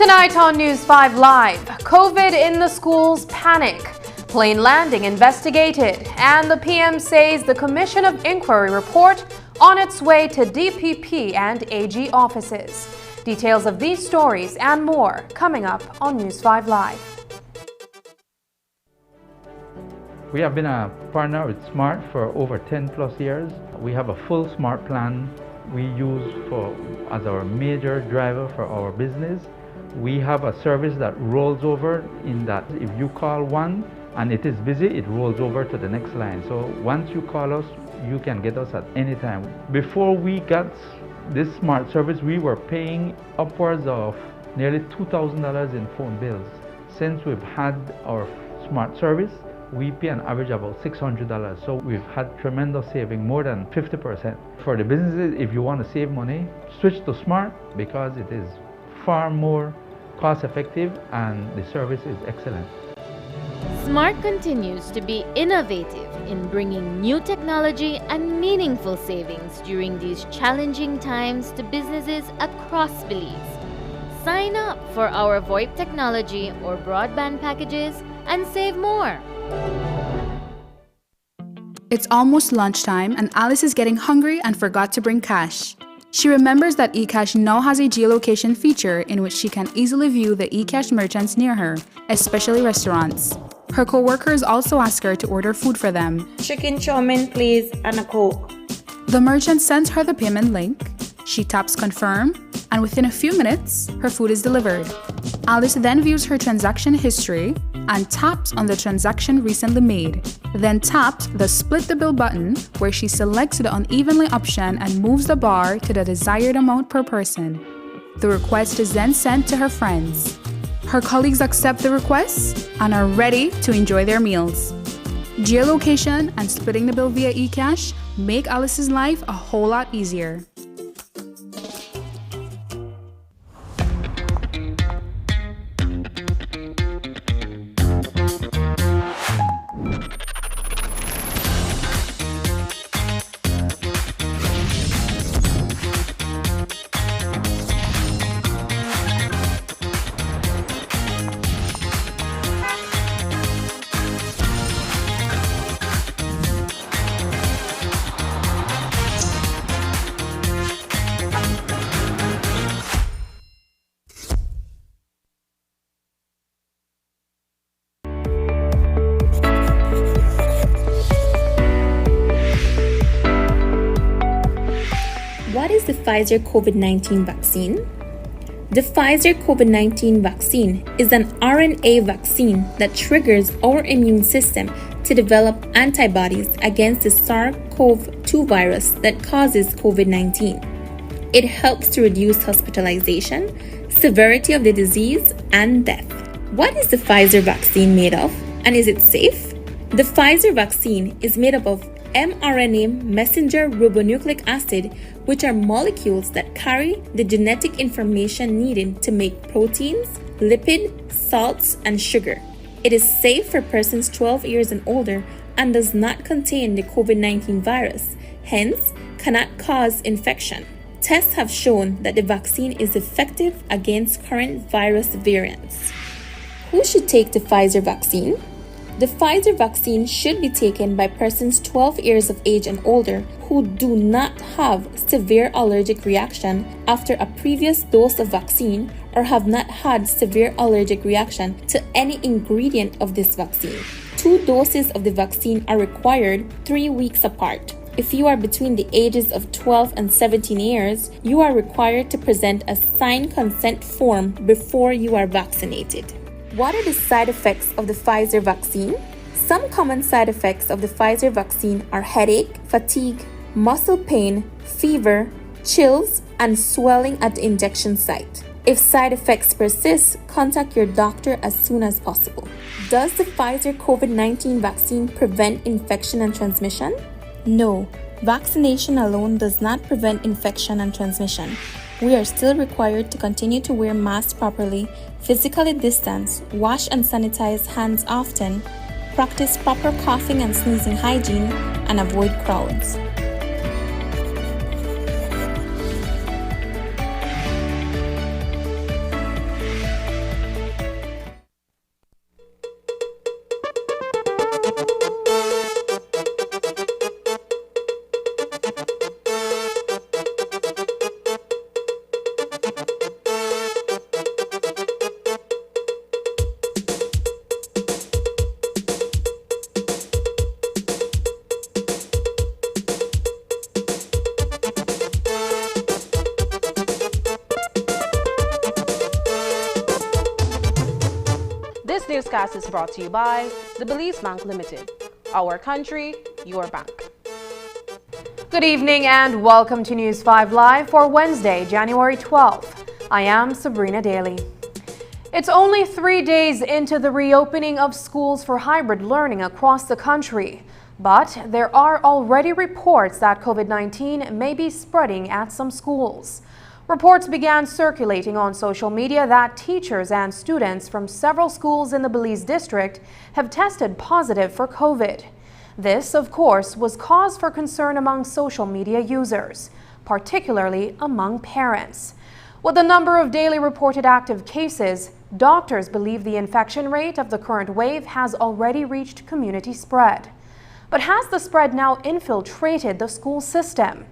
Tonight on News 5 Live, COVID in the schools panic, plane landing investigated, and the PM says the Commission of Inquiry report on its way to DPP and AG offices. Details of these stories and more coming up on News 5 Live. We have been a partner with Smart for over 10 plus years. We have a full Smart plan we use as our major driver for our business. We have a service that rolls over in that if you call one and it is busy, it rolls over to the next line. So once you call us, you can get us at any time. Before we got this Smart service, we were paying upwards of nearly $2,000 in phone bills. Since we've had our Smart service, we pay an average of about $600. So we've had tremendous saving, more than 50%. For the businesses, if you want to save money, switch to Smart because it is far more cost effective and the service is excellent. Smart continues to be innovative in bringing new technology and meaningful savings during these challenging times to businesses across Belize. Sign up for our VoIP technology or broadband packages and save more. It's almost lunchtime and Alice is getting hungry and forgot to bring cash. She remembers that eCash now has a geolocation feature in which she can easily view the eCash merchants near her, especially restaurants. Her co-workers also ask her to order food for them. Chicken chow mein, please, and a Coke. The merchant sends her the payment link. She taps confirm, and within a few minutes, her food is delivered. Alice then views her transaction history and taps on the transaction recently made. Then taps the split the bill button where she selects the unevenly option and moves the bar to the desired amount per person. The request is then sent to her friends. Her colleagues accept the request and are ready to enjoy their meals. Geolocation and splitting the bill via eCash make Alice's life a whole lot easier. What is the Pfizer COVID-19 vaccine? The Pfizer COVID-19 vaccine is an RNA vaccine that triggers our immune system to develop antibodies against the SARS-CoV-2 virus that causes COVID-19. It helps to reduce hospitalization, severity of the disease, and death. What is the Pfizer vaccine made of, and is it safe? The Pfizer vaccine is made up of mRNA messenger ribonucleic acid, which are molecules that carry the genetic information needed to make proteins, lipid, salts, and sugar. It is safe for persons 12 years and older and does not contain the COVID-19 virus, hence cannot cause infection. Tests have shown that the vaccine is effective against current virus variants. Who should take the Pfizer vaccine? The Pfizer vaccine should be taken by persons 12 years of age and older who do not have severe allergic reaction after a previous dose of vaccine or have not had severe allergic reaction to any ingredient of this vaccine. 2 doses of the vaccine are required 3 weeks apart. If you are between the ages of 12 and 17 years, you are required to present a signed consent form before you are vaccinated. What are the side effects of the Pfizer vaccine? Some common side effects of the Pfizer vaccine are headache, fatigue, muscle pain, fever, chills, and swelling at the injection site. If side effects persist, contact your doctor as soon as possible. Does the Pfizer COVID-19 vaccine prevent infection and transmission? No, vaccination alone does not prevent infection and transmission. We are still required to continue to wear masks properly, physically distance, wash and sanitize hands often, practice proper coughing and sneezing hygiene, and avoid crowds. This newscast is brought to you by the Belize Bank Limited. Our country, your bank. Good evening and welcome to News 5 Live for Wednesday, January 12th. I am Sabrina Daly. It's only 3 days into the reopening of schools for hybrid learning across the country, but there are already reports that COVID-19 may be spreading at some schools. Reports began circulating on social media that teachers and students from several schools in the Belize district have tested positive for COVID. This, of course, was cause for concern among social media users, particularly among parents. With the number of daily reported active cases, doctors believe the infection rate of the current wave has already reached community spread. But has the spread now infiltrated the school system?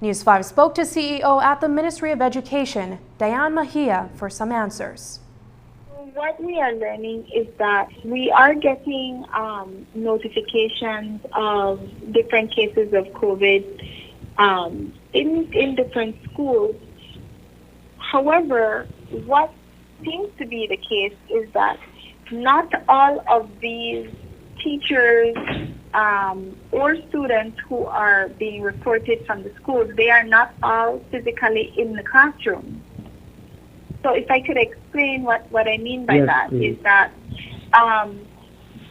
News 5 spoke to CEO at the Ministry of Education, Diane Mahia, for some answers. What we are learning is that we are getting notifications of different cases of COVID in different schools. However, what seems to be the case is that not all of these teachers or students who are being reported from the schools, they are not all physically in the classroom. So if I could explain what I mean by that, please. Is that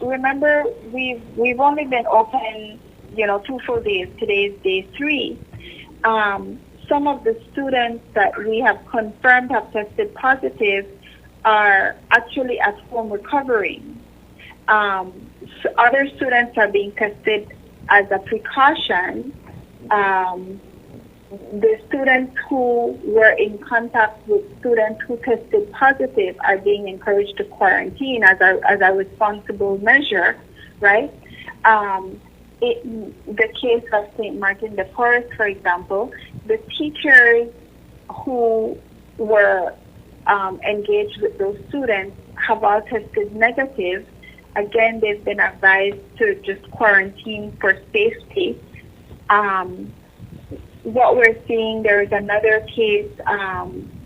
remember we've only been open 2 full days. Today is day 3. Some of the students that we have confirmed have tested positive are actually at home recovering. So other students are being tested as a precaution. The students who were in contact with students who tested positive are being encouraged to quarantine as a responsible measure, right? In the case of St. Martin de Forest, for example, the teachers who were engaged with those students have all tested negative. Again, they've been advised to just quarantine for safety. What we're seeing, there is another case,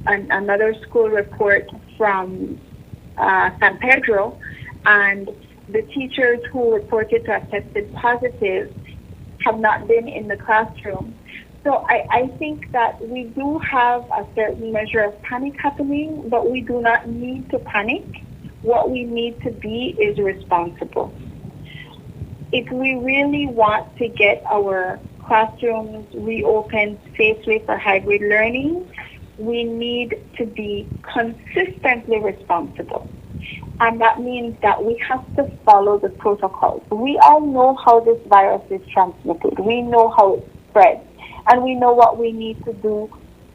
another school report from San Pedro, and the teachers who reported to have tested positive have not been in the classroom. So I think that we do have a certain measure of panic happening, but we do not need to panic. What we need to be is responsible. If we really want to get our classrooms reopened safely for hybrid learning, we need to be consistently responsible. And that means that we have to follow the protocols. We all know how this virus is transmitted. We know how it spreads. And we know what we need to do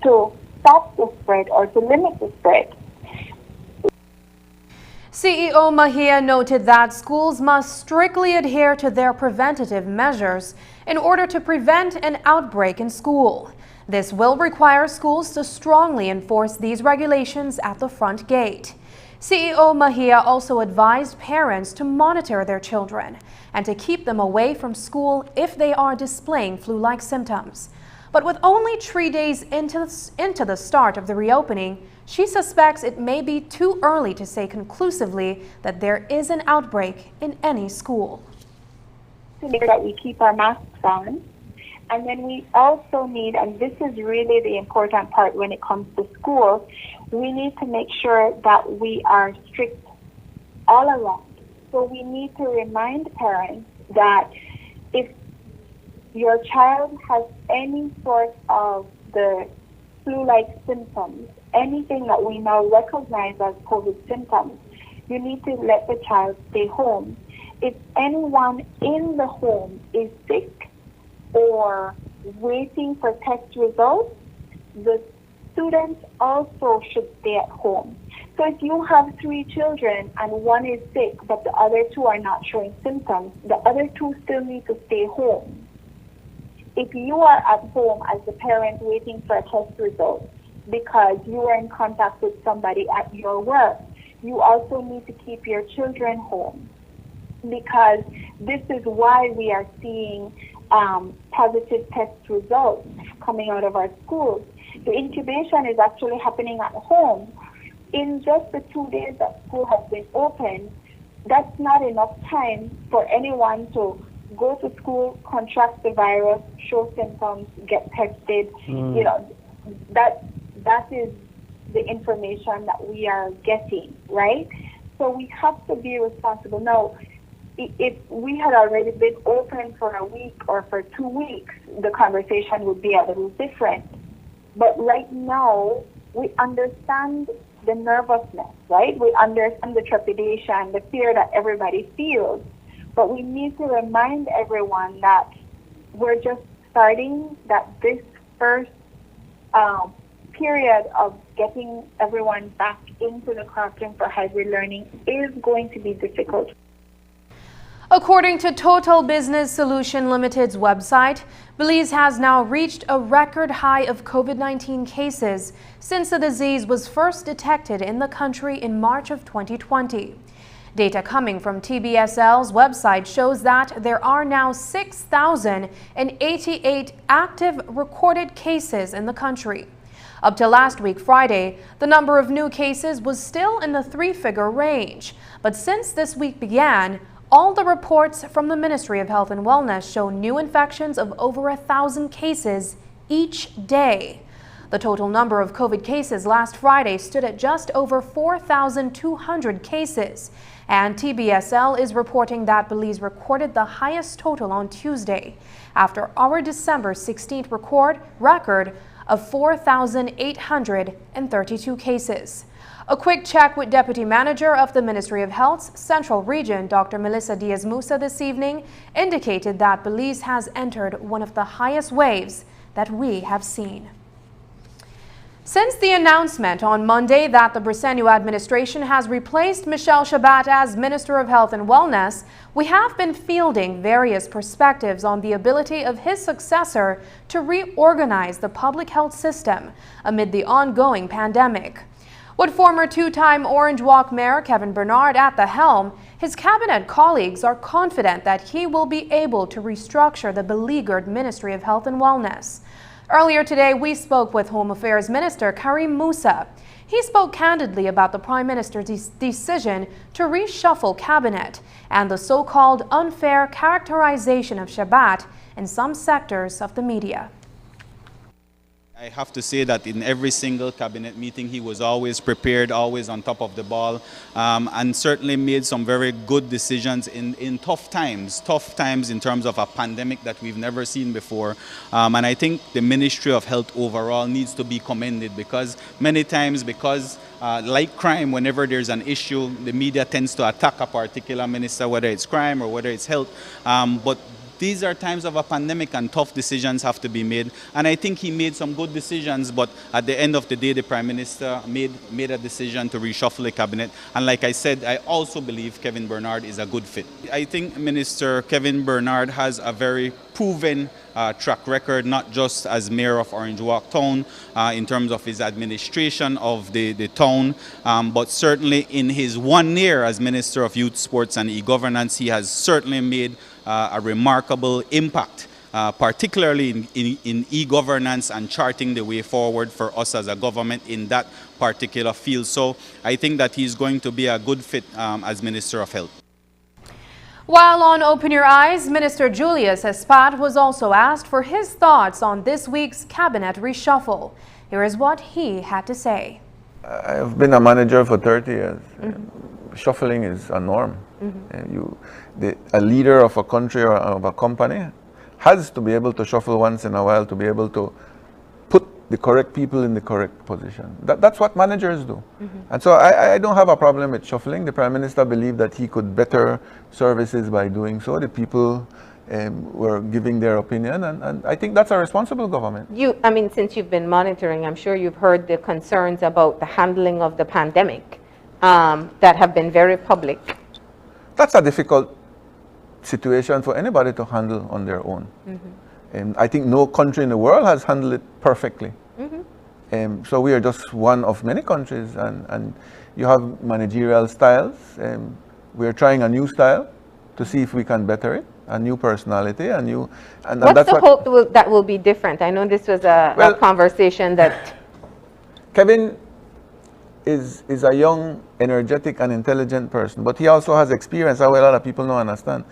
to stop the spread or to limit the spread. CEO Mahia noted that schools must strictly adhere to their preventative measures in order to prevent an outbreak in school. This will require schools to strongly enforce these regulations at the front gate. CEO Mahia also advised parents to monitor their children and to keep them away from school if they are displaying flu-like symptoms. But with only 3 days into the start of the reopening, she suspects it may be too early to say conclusively that there is an outbreak in any school. That we keep our masks on, and then we also need, and this is really the important part when it comes to school, we need to make sure that we are strict all around. So we need to remind parents that if your child has any sort of the flu-like symptoms, anything that we now recognize as COVID symptoms, you need to let the child stay home. If anyone in the home is sick or waiting for test results, the students also should stay at home. So if you have 3 children and one is sick but the other 2 are not showing symptoms, the other 2 still need to stay home. If you are at home as the parent waiting for a test result because you are in contact with somebody at your work, you also need to keep your children home, because this is why we are seeing positive test results coming out of our schools. The incubation is actually happening at home. In just the 2 days that school has been open, that's not enough time for anyone to go to school, contract the virus, show symptoms, get tested. You know, that is the information that we are getting, right? So we have to be responsible. Now, if we had already been open for a week or for 2 weeks, the conversation would be a little different. But right now, we understand the nervousness, right? We understand the trepidation, the fear that everybody feels. But we need to remind everyone that we're just starting, that this first period of getting everyone back into the classroom for hybrid learning is going to be difficult. According to Total Business Solution Limited's website, Belize has now reached a record high of COVID-19 cases since the disease was first detected in the country in March of 2020. Data coming from TBSL's website shows that there are now 6,088 active recorded cases in the country. Up to last week Friday, the number of new cases was still in the three-figure range. But since this week began, all the reports from the Ministry of Health and Wellness show new infections of over 1,000 cases each day. The total number of COVID cases last Friday stood at just over 4,200 cases. And TBSL is reporting that Belize recorded the highest total on Tuesday, after our December 16th record of 4,832 cases. A quick check with Deputy Manager of the Ministry of Health's Central Region, Dr. Melissa Diaz-Musa, this evening indicated that Belize has entered one of the highest waves that we have seen. Since the announcement on Monday that the Briceño administration has replaced Michelle Shabat as Minister of Health and Wellness, we have been fielding various perspectives on the ability of his successor to reorganize the public health system amid the ongoing pandemic. With former two-time Orange Walk Mayor Kevin Bernard at the helm, his cabinet colleagues are confident that he will be able to restructure the beleaguered Ministry of Health and Wellness. Earlier today, we spoke with Home Affairs Minister Karim Musa. He spoke candidly about the Prime Minister's decision to reshuffle cabinet and the so-called unfair characterization of Shabat in some sectors of the media. I have to say that in every single cabinet meeting, he was always prepared, always on top of the ball, and certainly made some very good decisions in tough times in terms of a pandemic that we've never seen before. And I think the Ministry of Health overall needs to be commended because many times, like crime, whenever there's an issue, the media tends to attack a particular minister, whether it's crime or whether it's health. But these are times of a pandemic and tough decisions have to be made. And I think he made some good decisions, but at the end of the day, the Prime Minister made a decision to reshuffle the cabinet. And like I said, I also believe Kevin Bernard is a good fit. I think Minister Kevin Bernard has a very proven track record, not just as Mayor of Orange Walk Town in terms of his administration of the town, but certainly in his 1 year as Minister of Youth, Sports and E-Governance, he has certainly made a remarkable impact, particularly in e-governance and charting the way forward for us as a government in that particular field. So I think that he's going to be a good fit as Minister of Health. While on Open Your Eyes, Minister Julius Espat was also asked for his thoughts on this week's cabinet reshuffle. Here is what he had to say. I have been a manager for 30 years. Shuffling is a norm. A leader of a country or of a company has to be able to shuffle once in a while to be able to put the correct people in the correct position. That's what managers do. And so I don't have a problem with shuffling. The Prime Minister believed that he could better services by doing so. The people were giving their opinion, and I think that's a responsible government. Since you've been monitoring, I'm sure you've heard the concerns about the handling of the pandemic that have been very public. That's a difficult situation for anybody to handle on their own. And I think no country in the world has handled it perfectly. So we are just one of many countries, and you have managerial styles. We are trying a new style to see if we can better it, a new personality, What's the hope that will be different? I know this was a conversation that... Kevin is a young, energetic and intelligent person, but he also has experience, how a lot of people don't understand.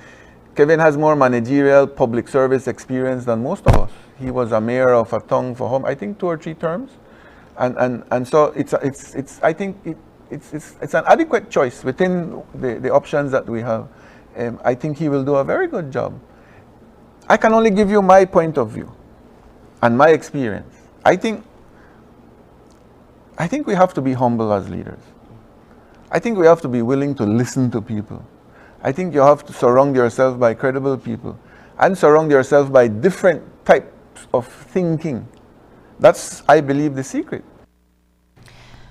Kevin has more managerial public service experience than most of us. He was a mayor of a town for home, I think 2 or 3 terms, and so I think it's an adequate choice within the options that we have. I think he will do a very good job. I can only give you my point of view and my experience. I think we have to be humble as leaders. I think we have to be willing to listen to people. I think you have to surround yourself by credible people and surround yourself by different types of thinking. That's, I believe, the secret.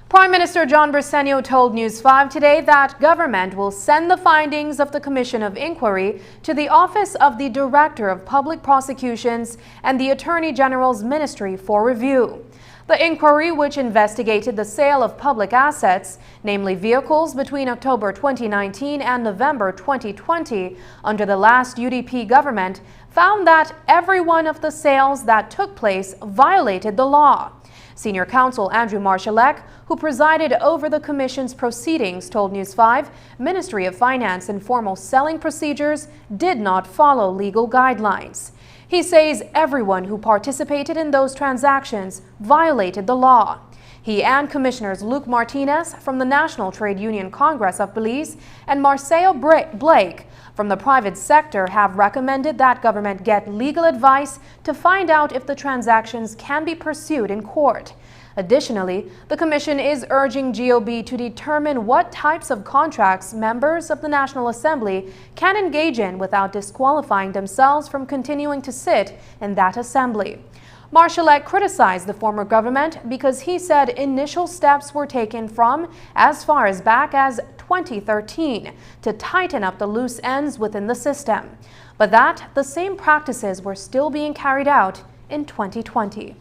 Prime Minister John Briceño told News 5 today that government will send the findings of the Commission of Inquiry to the Office of the Director of Public Prosecutions and the Attorney General's Ministry for review. The inquiry, which investigated the sale of public assets, namely vehicles between October 2019 and November 2020 under the last UDP government, found that every one of the sales that took place violated the law. Senior counsel Andrew Marshallek, who presided over the commission's proceedings, told News 5 Ministry of Finance informal selling procedures did not follow legal guidelines. He says everyone who participated in those transactions violated the law. He and Commissioners Luke Martinez from the National Trade Union Congress of Belize and Marcelo Blake from the private sector have recommended that government get legal advice to find out if the transactions can be pursued in court. Additionally, the Commission is urging GOB to determine what types of contracts members of the National Assembly can engage in without disqualifying themselves from continuing to sit in that assembly. Marshallek criticized the former government because he said initial steps were taken from as far as back as 2013 to tighten up the loose ends within the system, but that the same practices were still being carried out in 2020.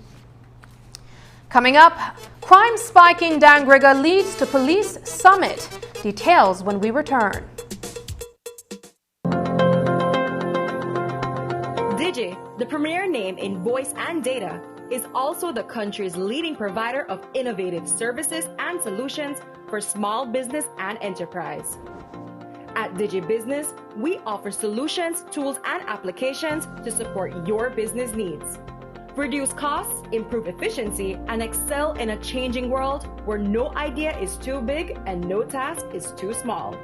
Coming up, crime spike in Dangriga leads to police summit. Details when we return. Digi, the premier name in voice and data, is also the country's leading provider of innovative services and solutions for small business and enterprise. At Digi Business, we offer solutions, tools, and applications to support your business needs. Reduce costs, improve efficiency, and excel in a changing world where no idea is too big and no task is too small.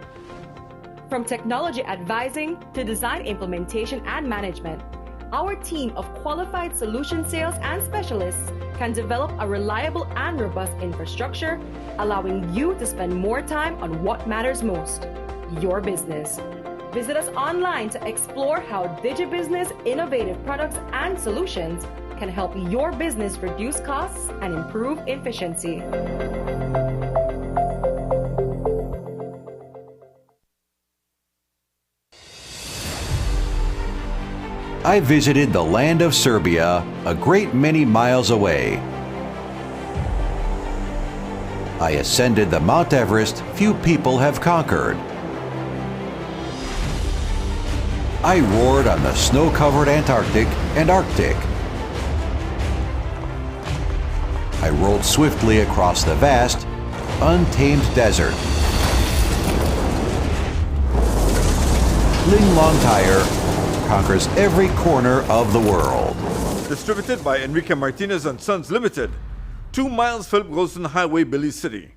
From technology advising to design implementation and management, our team of qualified solution sales and specialists can develop a reliable and robust infrastructure, allowing you to spend more time on what matters most, your business. Visit us online to explore how DigiBusiness innovative products and solutions can help your business reduce costs and improve efficiency. I visited the land of Serbia, a great many miles away. I ascended the Mount Everest few people have conquered. I roared on the snow-covered Antarctic and Arctic. I rolled swiftly across the vast, untamed desert. Ling Long Tire conquers every corner of the world. Distributed by Enrique Martinez and Sons Limited, 2 miles Philip Golson Highway, Belize City.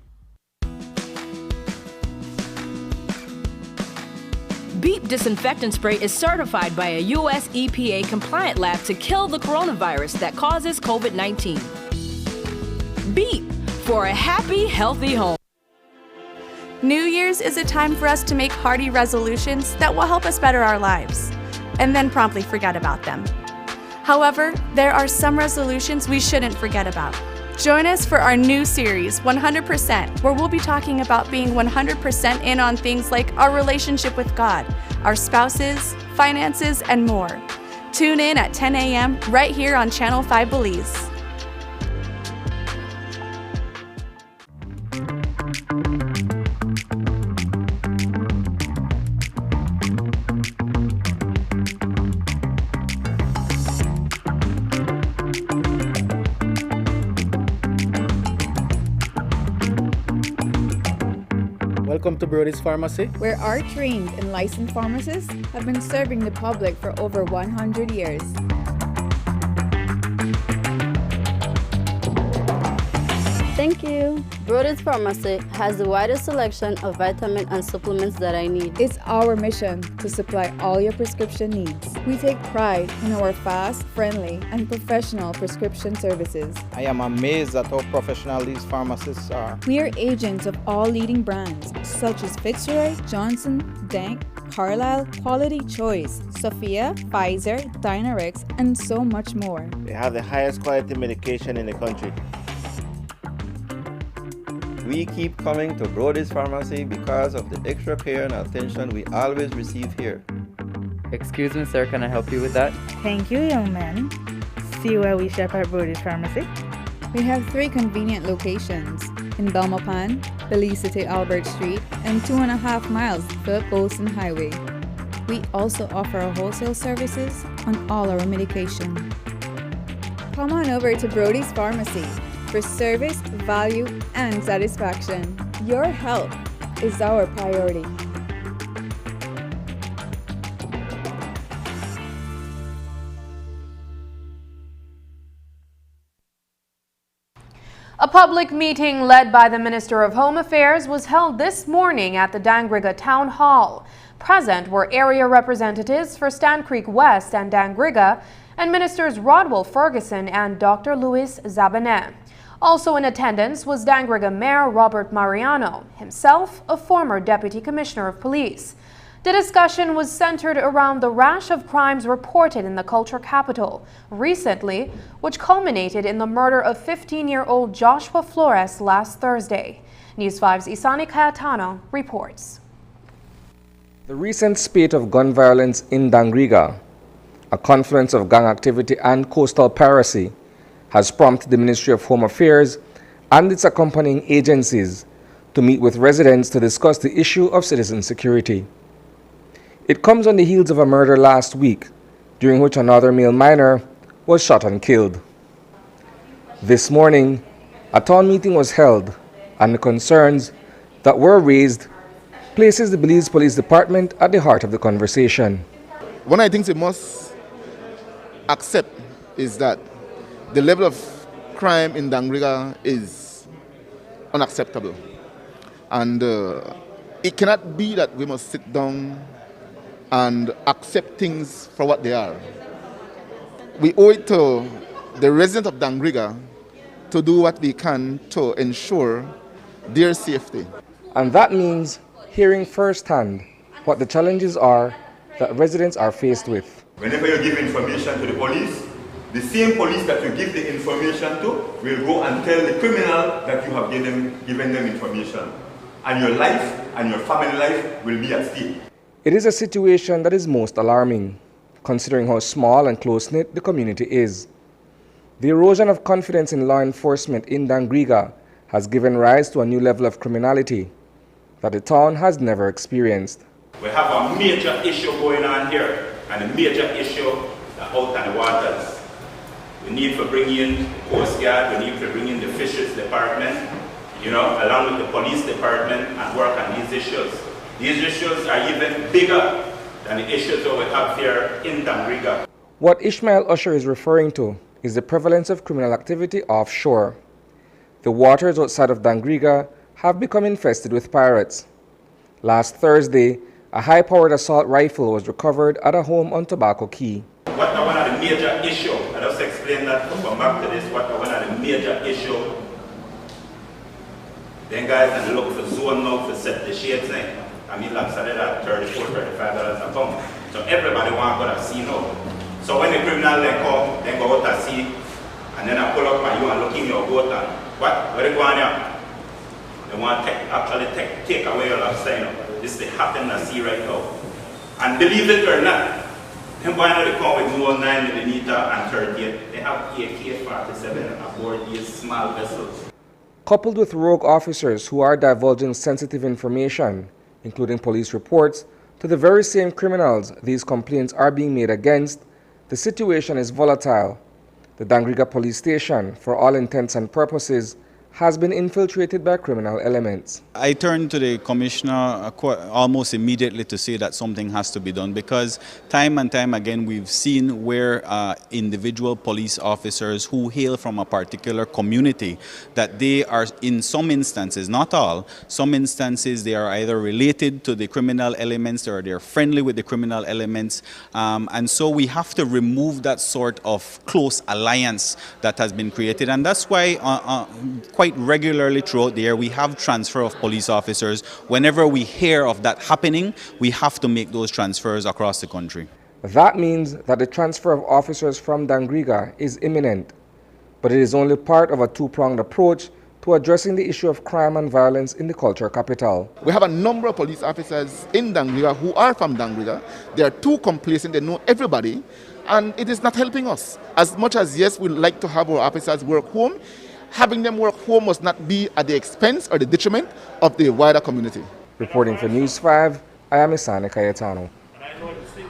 Beep disinfectant spray is certified by a U.S. EPA compliant lab to kill the coronavirus that causes COVID-19. Beep for a happy, healthy home. New Year's is a time for us to make hearty resolutions that will help us better our lives, and then promptly forget about them. However, there are some resolutions we shouldn't forget about. Join us for our new series, 100%, where we'll be talking about being 100% in on things like our relationship with God, our spouses, finances, and more. Tune in at 10 a.m. right here on Channel 5 Belize. Welcome to Brody's Pharmacy, where our trained and licensed pharmacists have been serving the public for over 100 years. Thank you. Brody's Pharmacy has the widest selection of vitamins and supplements that I need. It's our mission to supply all your prescription needs. We take pride in our fast, friendly, and professional prescription services. I am amazed at how professional these pharmacists are. We are agents of all leading brands such as Fitzroy, Johnson, Dank, Carlisle, Quality Choice, Sophia, Pfizer, Dynarex, and so much more. They have the highest quality medication in the country. We keep coming to Brody's Pharmacy because of the extra care and attention we always receive here. Excuse me, sir, can I help you with that? Thank you, young man. See where we shop at Brody's Pharmacy? We have 3 convenient locations in Belmopan, Belize City Albert Street, and 2.5 miles Philip Golson Highway. We also offer wholesale services on all our medication. Come on over to Brody's Pharmacy, for service, value, and satisfaction. Your help is our priority. A public meeting led by the Minister of Home Affairs was held this morning at the Dangriga Town Hall. Present were area representatives for Stan Creek West and Dangriga, and Ministers Rodwell Ferguson and Dr. Louis Zabanet. Also in attendance was Dangriga Mayor Robert Mariano, himself a former Deputy Commissioner of Police. The discussion was centered around the rash of crimes reported in the culture capital recently, which culminated in the murder of 15-year-old Joshua Flores last Thursday. News 5's Isani Cayetano reports. The recent spate of gun violence in Dangriga, a confluence of gang activity and coastal piracy, has prompted the Ministry of Home Affairs and its accompanying agencies to meet with residents to discuss the issue of citizen security. It comes on the heels of a murder last week, during which another male minor was shot and killed. This morning, a town meeting was held, and the concerns that were raised places the Belize Police Department at the heart of the conversation. One of the things we must accept is that the level of crime in Dangriga is unacceptable. And it cannot be that we must sit down and accept things for what they are. We owe it to the residents of Dangriga to do what we can to ensure their safety. And that means hearing firsthand what the challenges are that residents are faced with. Whenever you give information to the police, the same police that you give the information to will go and tell the criminal that you have given them information. And your life and your family life will be at stake. It is a situation that is most alarming, considering how small and close-knit the community is. The erosion of confidence in law enforcement in Dangriga has given rise to a new level of criminality that the town has never experienced. We have a major issue going on here, and a major issue out on the waters. We need to bring in the Coast Guard, we need to bring in the Fisheries Department, along with the Police Department, and work on these issues. These issues are even bigger than the issues that we have here in Dangriga. What Ishmael Usher is referring to is the prevalence of criminal activity offshore. The waters outside of Dangriga have become infested with pirates. Last Thursday, a high-powered assault rifle was recovered at a home on Tobacco Key. What one of the major issues, I just explain that to come back to this, what one of the major issues, then guys and look for zone now to set the shades in. I mean, like started at $34, $35 a pound. So everybody want to go to sea now. So when the criminal then come, then go out to sea, and then I pull up on you and look in your boat and what? Where they go on here? They want to take away your lifestyle. This is happening at sea right now. And believe it or not, them boys they come with no 9mm and 38. They have AK-47 aboard these small vessels. Coupled with rogue officers who are divulging sensitive information, including police reports, to the very same criminals these complaints are being made against, the situation is volatile. The Dangriga police station, for all intents and purposes, has been infiltrated by criminal elements. I turned to the commissioner almost immediately to say that something has to be done, because time and time again we've seen where individual police officers who hail from a particular community, that they are in some instances, not all, some instances they are either related to the criminal elements or they're friendly with the criminal elements, and so we have to remove that sort of close alliance that has been created, and that's why quite regularly throughout the year we have transfer of police officers. Whenever we hear of that happening, we have to make those transfers across the country. That means that the transfer of officers from Dangriga is imminent, but it is only part of a two-pronged approach to addressing the issue of crime and violence in the culture capital. We have a number of police officers in Dangriga who are from Dangriga. They are too complacent, they know everybody, and it is not helping us. As much as, yes, we like to have our officers work home, having them work home must not be at the expense or the detriment of the wider community. Reporting for News 5, I am Isani Cayetano.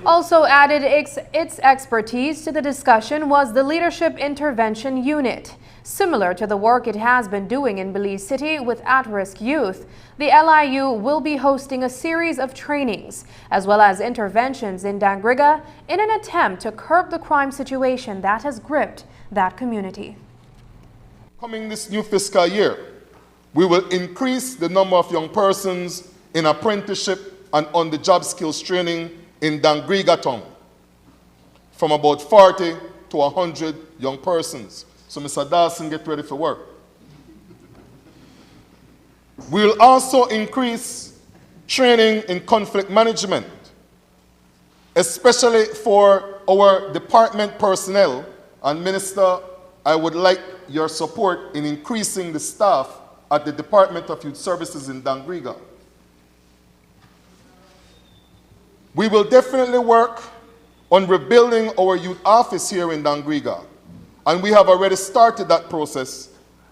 Also added its expertise to the discussion was the Leadership Intervention Unit. Similar to the work it has been doing in Belize City with at-risk youth, the LIU will be hosting a series of trainings as well as interventions in Dangriga in an attempt to curb the crime situation that has gripped that community. Coming this new fiscal year, we will increase the number of young persons in apprenticeship and on-the-job skills training in Dangriga town from about 40 to 100 young persons. So Mr. Dawson, get ready for work. We will also increase training in conflict management, especially for our department personnel. And Minister, I would like your support in increasing the staff at the Department of Youth Services in Dangriga. We will definitely work on rebuilding our youth office here in Dangriga. And we have already started that process.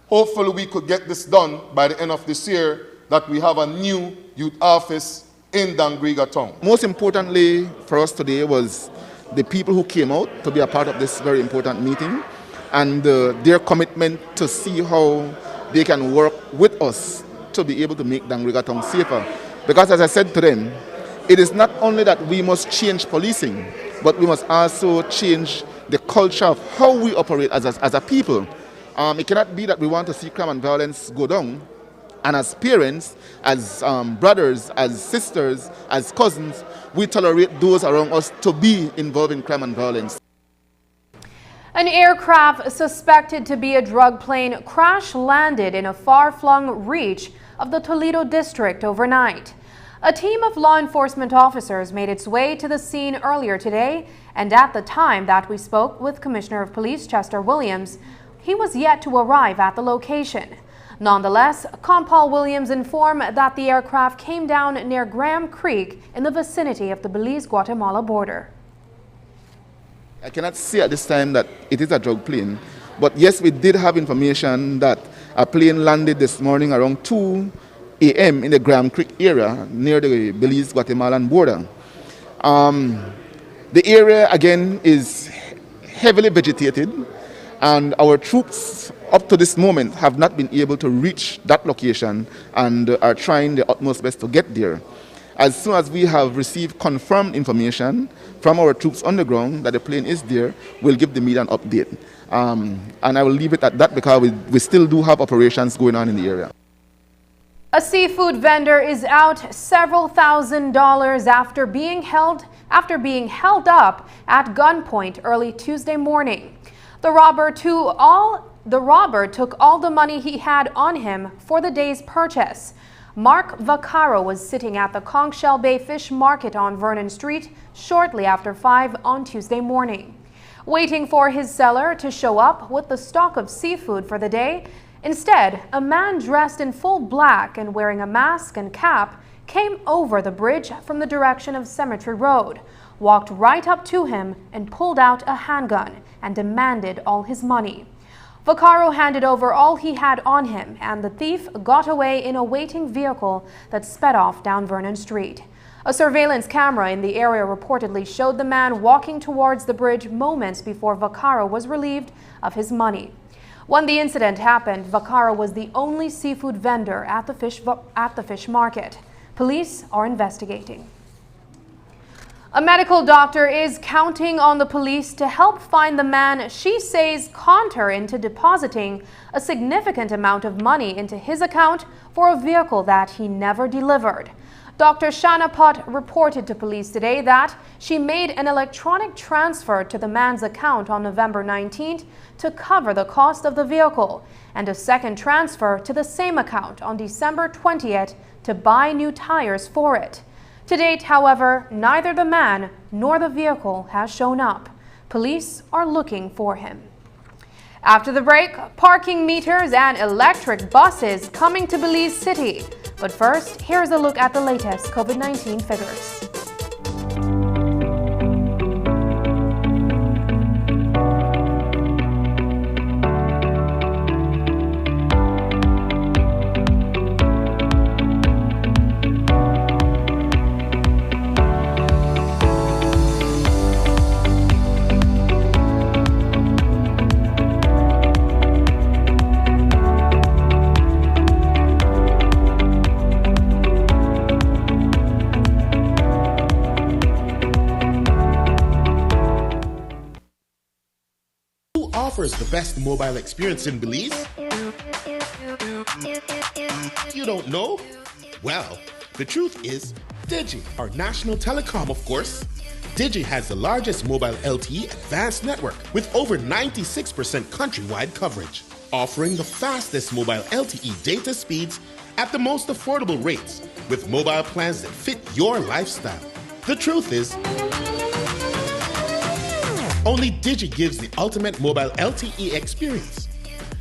Hopefully we could get this done by the end of this year, that we have a new youth office in Dangriga town. Most importantly for us today was the people who came out to be a part of this very important meeting, and their commitment to see how they can work with us to be able to make Dangriga town safer. Because as I said to them, it is not only that we must change policing, but we must also change the culture of how we operate as a people. It cannot be that we want to see crime and violence go down, and as parents, as brothers, as sisters, as cousins, we tolerate those around us to be involved in crime and violence. An aircraft suspected to be a drug plane crash-landed in a far-flung reach of the Toledo district overnight. A team of law enforcement officers made its way to the scene earlier today, and at the time that we spoke with Commissioner of Police Chester Williams, he was yet to arrive at the location. Nonetheless, Compal Williams informed that the aircraft came down near Graham Creek in the vicinity of the Belize-Guatemala border. I cannot say at this time that it is a drug plane, but yes, we did have information that a plane landed this morning around 2 a.m. in the Graham Creek area near the Belize-Guatemalan border. The area again is heavily vegetated, and our troops up to this moment have not been able to reach that location and are trying their utmost best to get there. As soon as we have received confirmed information from our troops on the ground that the plane is there, we'll give the media an update. And I will leave it at that because we still do have operations going on in the area. A seafood vendor is out several $1,000s after being held up at gunpoint early Tuesday morning. The robber took all the money he had on him for the day's purchase. Mark Vaccaro was sitting at the Conch Shell Bay Fish Market on Vernon Street shortly after 5 on Tuesday morning. Waiting for his seller to show up with the stock of seafood for the day, instead, a man dressed in full black and wearing a mask and cap came over the bridge from the direction of Cemetery Road, walked right up to him and pulled out a handgun and demanded all his money. Vaccaro handed over all he had on him, and the thief got away in a waiting vehicle that sped off down Vernon Street. A surveillance camera in the area reportedly showed the man walking towards the bridge moments before Vaccaro was relieved of his money. When the incident happened, Vaccaro was the only seafood vendor at the fish market. Police are investigating. A medical doctor is counting on the police to help find the man she says conned her into depositing a significant amount of money into his account for a vehicle that he never delivered. Dr. Shanna Pott reported to police today that she made an electronic transfer to the man's account on November 19th to cover the cost of the vehicle, and a second transfer to the same account on December 20th to buy new tires for it. To date, however, neither the man nor the vehicle has shown up. Police are looking for him. After the break, parking meters and electric buses coming to Belize City. But first, here's a look at the latest COVID-19 figures. offers the best mobile experience in Belize? You don't know? Well, the truth is, Digi, our national telecom, of course. Digi has the largest mobile LTE advanced network with over 96% countrywide coverage, offering the fastest mobile LTE data speeds at the most affordable rates with mobile plans that fit your lifestyle. The truth is, only Digi gives the ultimate mobile LTE experience.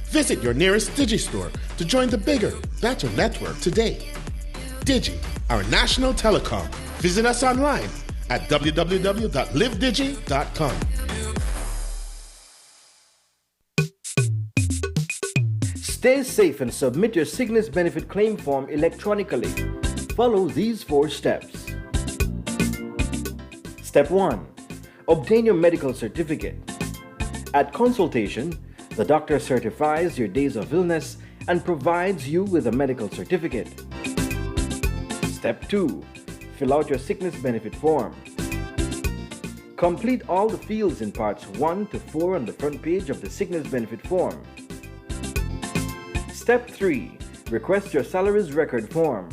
Visit your nearest Digi store to join the bigger, better network today. Digi, our national telecom. Visit us online at www.livedigi.com. Stay safe and submit your sickness benefit claim form electronically. Follow these 4 steps. Step 1. Obtain your medical certificate. At consultation, the doctor certifies your days of illness and provides you with a medical certificate. Step 2. Fill out your sickness benefit form. Complete all the fields in parts 1 to 4 on the front page of the sickness benefit form. Step 3. Request your salaries record form.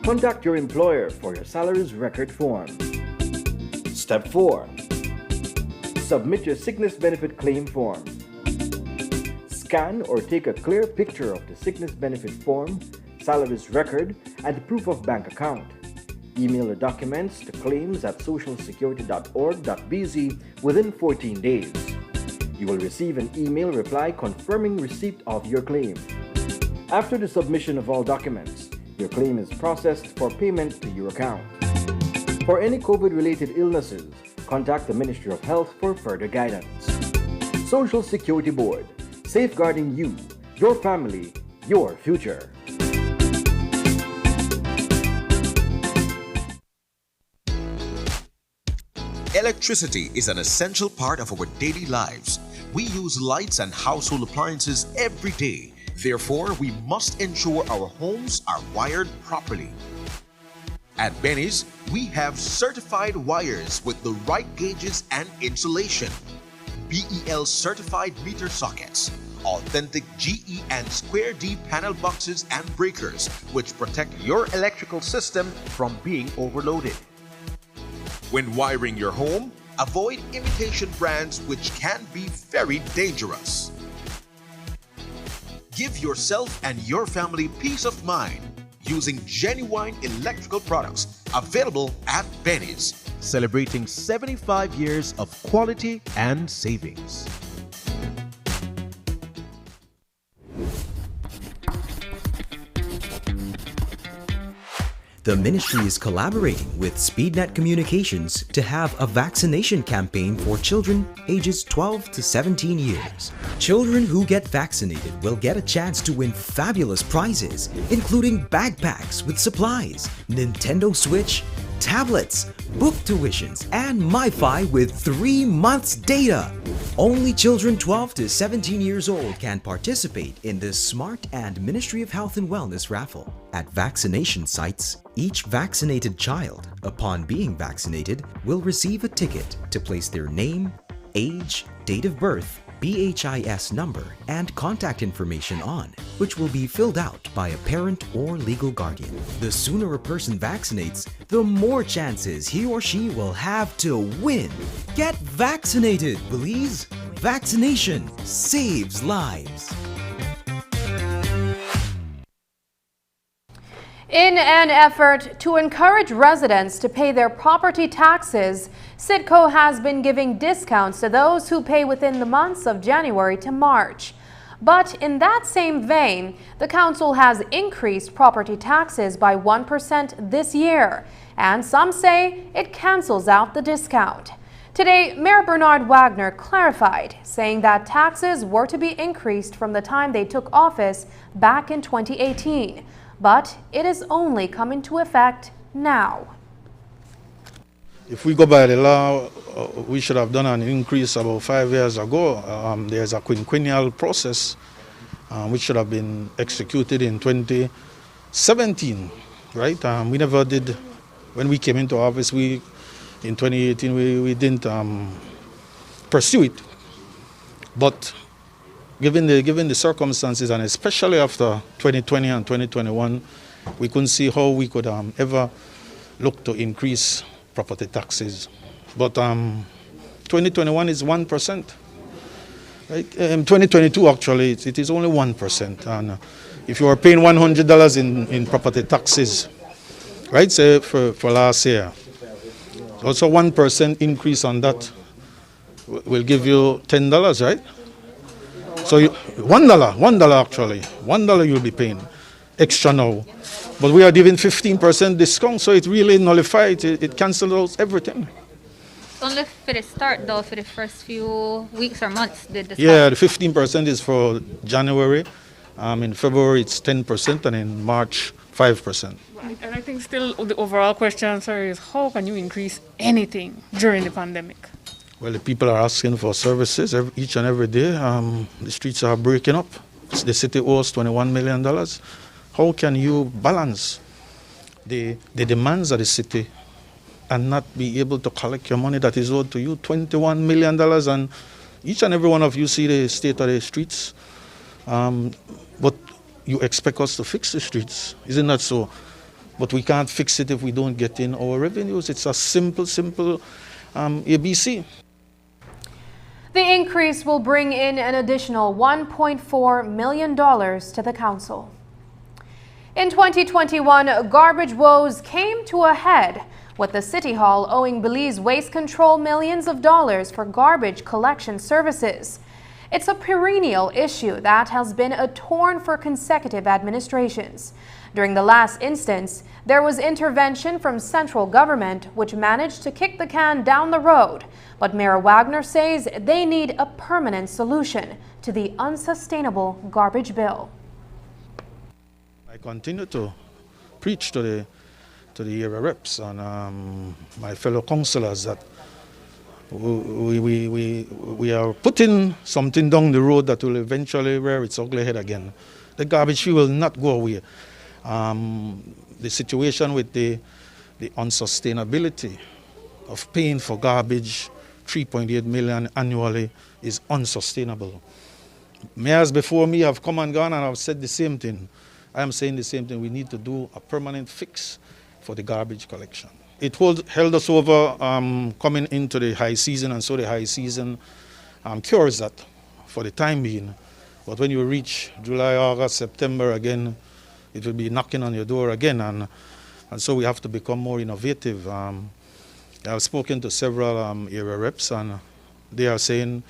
Contact your employer for your salaries record form. Step 4. Submit your sickness benefit claim form. Scan or take a clear picture of the sickness benefit form, salaries record, and proof of bank account. Email the documents to claims@socialsecurity.org.bz within 14 days. You will receive an email reply confirming receipt of your claim. After the submission of all documents, your claim is processed for payment to your account. For any COVID-related illnesses, contact the Ministry of Health for further guidance. Social Security Board, safeguarding you, your family, your future. Electricity is an essential part of our daily lives. We use lights and household appliances every day. Therefore, we must ensure our homes are wired properly. At Benny's, we have certified wires with the right gauges and insulation. BEL certified meter sockets, authentic GE and square D panel boxes and breakers, which protect your electrical system from being overloaded. When wiring your home, avoid imitation brands which can be very dangerous. Give yourself and your family peace of mind using genuine electrical products available at Benny's, celebrating 75 years of quality and savings. The ministry is collaborating with SpeedNet Communications to have a vaccination campaign for children ages 12 to 17 years. Children who get vaccinated will get a chance to win fabulous prizes, including backpacks with supplies, Nintendo Switch, tablets, book tuitions, and MiFi with 3 months data. Only children 12 to 17 years old can participate in this smart and Ministry of Health and Wellness raffle. At vaccination sites, each vaccinated child, upon being vaccinated, will receive a ticket to place their name, age, date of birth, BHIS number, and contact information on, which will be filled out by a parent or legal guardian. The sooner a person vaccinates, the more chances he or she will have to win. Get vaccinated, Belize! Vaccination saves lives. In an effort to encourage residents to pay their property taxes, Citco has been giving discounts to those who pay within the months of January to March. But in that same vein, the council has increased property taxes by 1% this year, and some say it cancels out the discount. Today, Mayor Bernard Wagner clarified, saying that taxes were to be increased from the time they took office back in 2018. But it is only come into effect now. If we go by the law, we should have done an increase about 5 years ago. There's a quinquennial process which should have been executed in 2017, right? We never did. When we came into office, in 2018, we didn't pursue it. But given the circumstances, and especially after 2020 and 2021, we couldn't see how we could ever look to increase property taxes. But 2021 is 1%. Right? 2022 actually, it is only 1%. And if you are paying $100 in property taxes, right, say for last year, also 1% increase on that will give you $10, right? So $1 actually, $1 you'll be paying extra now. But we are giving 15% discount, so it really nullifies, it cancels out everything. Only for the start though, for the first few weeks or months, did the Yeah, the 15% is for January. In February it's 10%, and in March 5%. Right. And I think still the overall question, sir, is how can you increase anything during the pandemic? Well, the people are asking for services each and every day. The streets are breaking up. The city owes $21 million. How can you balance the demands of the city and not be able to collect your money that is owed to you, $21 million? And each and every one of you see the state of the streets. But you expect us to fix the streets. Isn't that so? But we can't fix it if we don't get in our revenues. It's a simple ABC. The increase will bring in an additional $1.4 million to the council. In 2021, garbage woes came to a head, with the City Hall owing Belize Waste Control millions of dollars for garbage collection services. It's a perennial issue that has been a thorn for consecutive administrations. During the last instance, there was intervention from central government, which managed to kick the can down the road. But Mayor Wagner says they need a permanent solution to the unsustainable garbage bill. I continue to preach to the area reps and my fellow councillors that we are putting something down the road that will eventually rear its ugly head again. The garbage fee will not go away. The situation with the unsustainability of paying for garbage, 3.8 million annually, is unsustainable. Mayors before me have come and gone and have said the same thing. I am saying the same thing. We need to do a permanent fix for the garbage collection. It held us over coming into the high season, and so the high season cures that for the time being. But when you reach July, August, September again, it will be knocking on your door again, and so we have to become more innovative. I've spoken to several area reps, and they are saying,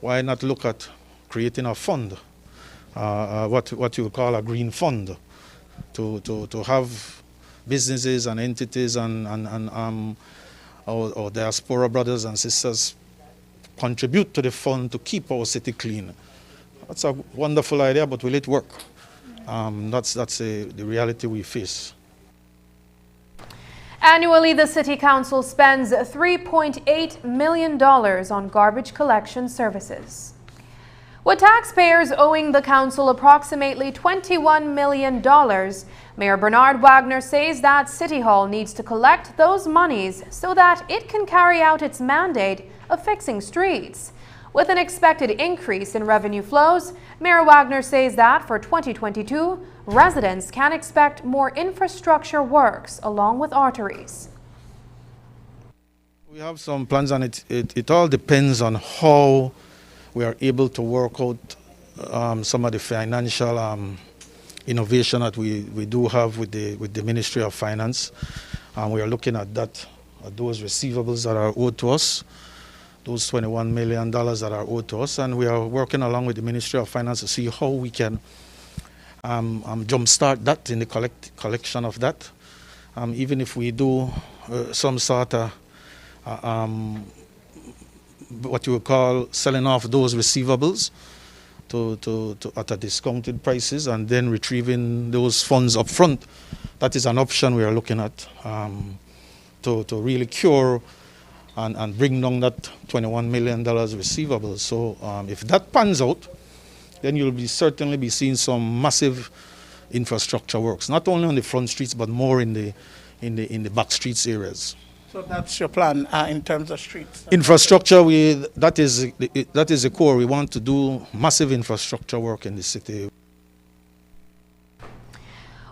why not look at creating a fund, what you would call a green fund, to have businesses and entities and our diaspora brothers and sisters contribute to the fund to keep our city clean. That's a wonderful idea, but will it work? That's the reality we face. Annually, the City Council spends $3.8 million on garbage collection services. With taxpayers owing the council approximately $21 million, Mayor Bernard Wagner says that City Hall needs to collect those monies so that it can carry out its mandate of fixing streets. With an expected increase in revenue flows, Mayor Wagner says that for 2022, residents can expect more infrastructure works along with arteries. We have some plans, and it all depends on how we are able to work out some of the financial innovation that we do have with the Ministry of Finance. We are looking at that, at those receivables that are owed to us, those $21 million that are owed to us, and we are working along with the Ministry of Finance to see how we can jumpstart that in the collection of that. Even if we do some sort of what you would call selling off those receivables at a discounted prices and then retrieving those funds up front. That is an option we are looking at to really cure and bring down that $21 million receivables. So if that pans out, then you'll certainly be seeing some massive infrastructure works, not only on the front streets, but more in the back streets areas. So that's your plan in terms of streets? Infrastructure, that is the core. We want to do massive infrastructure work in the city.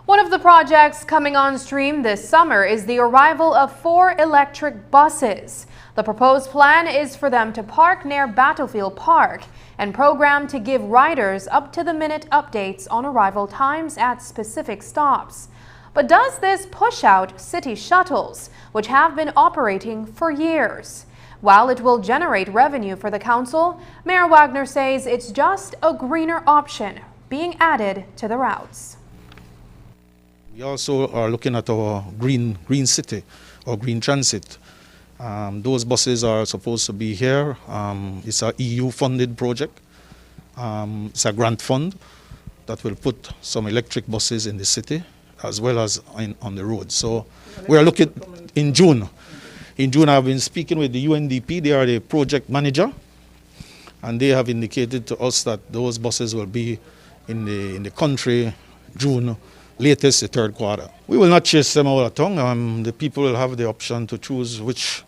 One of the projects coming on stream this summer is the arrival of 4 electric buses. The proposed plan is for them to park near Battlefield Park and programmed to give riders up-to-the-minute updates on arrival times at specific stops. But does this push out city shuttles, which have been operating for years? While it will generate revenue for the council, Mayor Wagner says it's just a greener option being added to the routes. We also are looking at our green city or green transit. Those buses are supposed to be here. It's a EU-funded project. It's a grant fund that will put some electric buses in the city as well as on the road. So we are looking in June. In June, I've been speaking with the UNDP. They are the project manager, and they have indicated to us that those buses will be in the country June, latest the third quarter. We will not chase them out of town. The people will have the option to choose which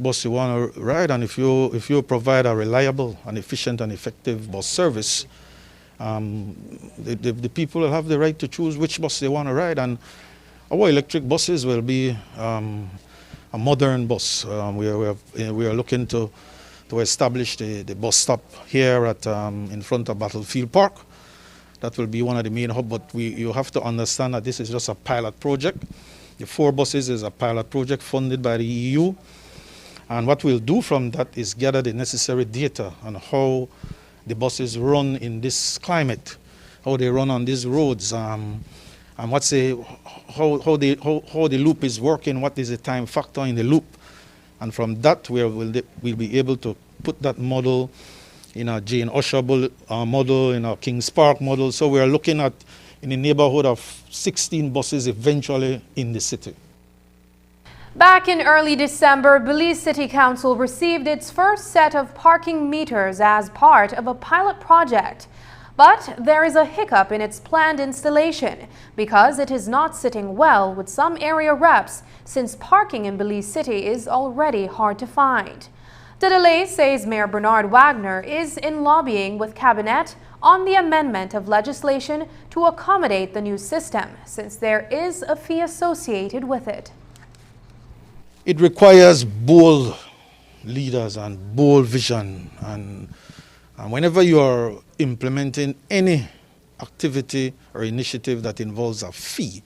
bus you want to ride, and if you provide a reliable and efficient and effective bus service, the people will have the right to choose which bus they want to ride. And our electric buses will be a modern bus. We are looking to establish the bus stop here in front of Battlefield Park. That will be one of the main hubs, but you have to understand that this is just a pilot project. The 4 buses is a pilot project funded by the EU. And what we'll do from that is gather the necessary data on how the buses run in this climate, how they run on these roads, and how the loop is working, what is the time factor in the loop. And from that, we'll be able to put that model in our Jane Usher model, in our Kings Park model. So we are looking at in the neighborhood of 16 buses eventually in the city. Back in early December, Belize City Council received its first set of parking meters as part of a pilot project. But there is a hiccup in its planned installation because it is not sitting well with some area reps since parking in Belize City is already hard to find. The delay, says Mayor Bernard Wagner, is in lobbying with Cabinet on the amendment of legislation to accommodate the new system since there is a fee associated with it. It requires bold leaders and bold vision, and whenever you are implementing any activity or initiative that involves a fee,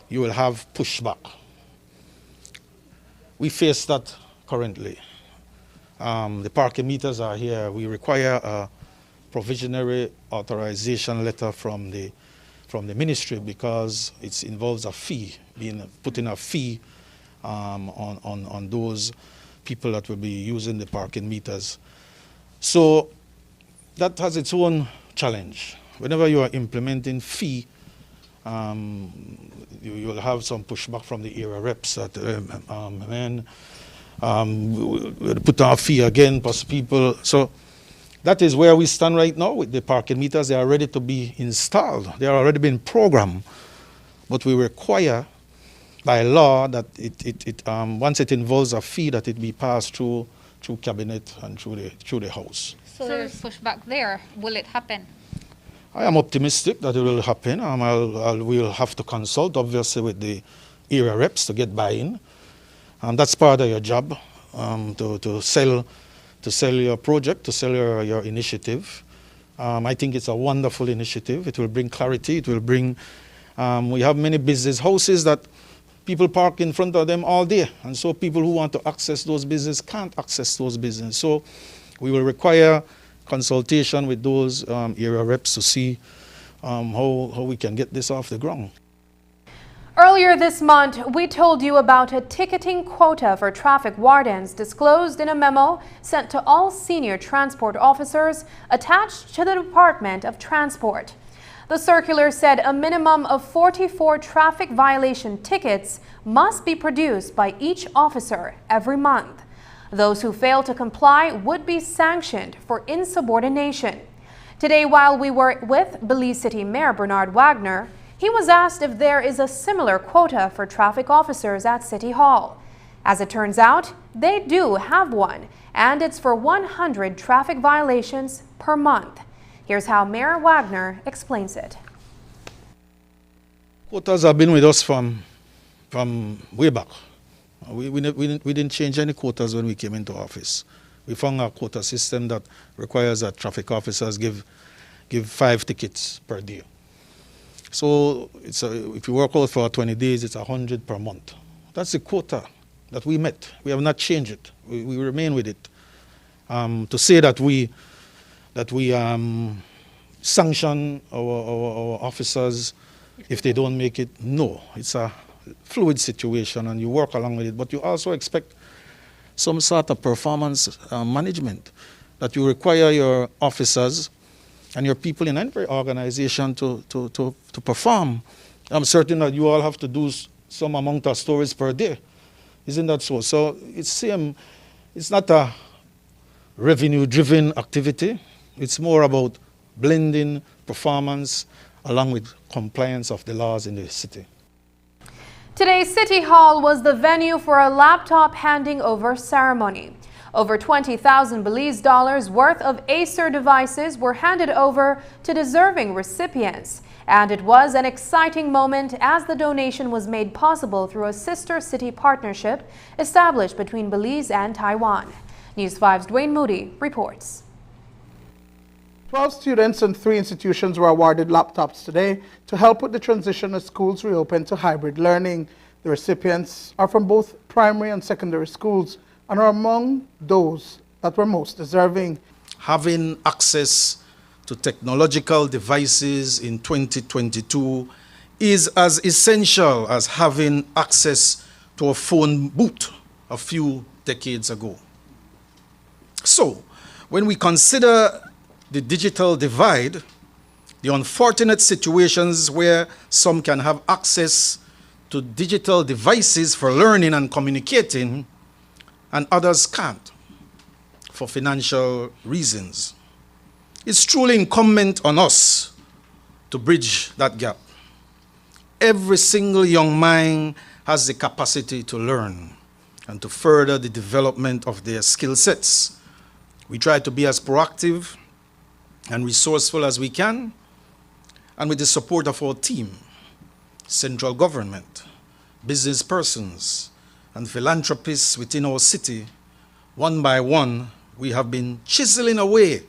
you will have pushback. We face that currently. The parking meters are here. We require a provisionary authorization letter from the ministry because it involves a fee, putting a fee on those people that will be using the parking meters. So that has its own challenge. Whenever you are implementing fee, you will have some pushback from the area reps that we'll put our fee again plus people. So that is where we stand right now with the parking meters. They are ready to be installed. They are already been programmed, but we require by law that once it involves a fee, that it be passed through Cabinet and through the House. So there's pushback there. Will it happen? I am optimistic that it will happen. We'll have to consult, obviously, with the area reps to get buy-in. That's part of your job, to sell your project, to sell your initiative. I think it's a wonderful initiative. It will bring clarity. It will bring. We have many business houses that people park in front of them all day, and so people who want to access those businesses can't access those businesses. So we will require consultation with those area reps to see how we can get this off the ground. Earlier this month, we told you about a ticketing quota for traffic wardens disclosed in a memo sent to all senior transport officers attached to the Department of Transport. The circular said a minimum of 44 traffic violation tickets must be produced by each officer every month. Those who fail to comply would be sanctioned for insubordination. Today, while we were with Belize City Mayor Bernard Wagner, he was asked if there is a similar quota for traffic officers at City Hall. As it turns out, they do have one, and it's for 100 traffic violations per month. Here's how Mayor Wagner explains it. Quotas have been with us from way back. We didn't change any quotas when we came into office. We found a quota system that requires that traffic officers give 5 tickets per day. So if you work out for 20 days, it's 100 per month. That's the quota that we met. We have not changed it. We remain with it. To say that we sanction our officers if they don't make it, no. It's a fluid situation and you work along with it, but you also expect some sort of performance management, that you require your officers and your people in every organization to perform. I'm certain that you all have to do some amount of stories per day. Isn't that so? So it's not a revenue-driven activity. It's more about blending performance along with compliance of the laws in the city. Today's City Hall was the venue for a laptop handing over ceremony. Over $20,000 Belize dollars worth of Acer devices were handed over to deserving recipients. And it was an exciting moment as the donation was made possible through a sister city partnership established between Belize and Taiwan. News 5's Dwayne Moody reports. 12 students and 3 institutions were awarded laptops today to help with the transition as schools reopen to hybrid learning. The recipients are from both primary and secondary schools and are among those that were most deserving. Having access to technological devices in 2022 is as essential as having access to a phone booth a few decades ago. So, when we consider the digital divide, the unfortunate situations where some can have access to digital devices for learning and communicating, and others can't for financial reasons. It's truly incumbent on us to bridge that gap. Every single young mind has the capacity to learn and to further the development of their skill sets. We try to be as proactive and resourceful as we can, and with the support of our team, central government, business persons, and philanthropists within our city, one by one, we have been chiseling away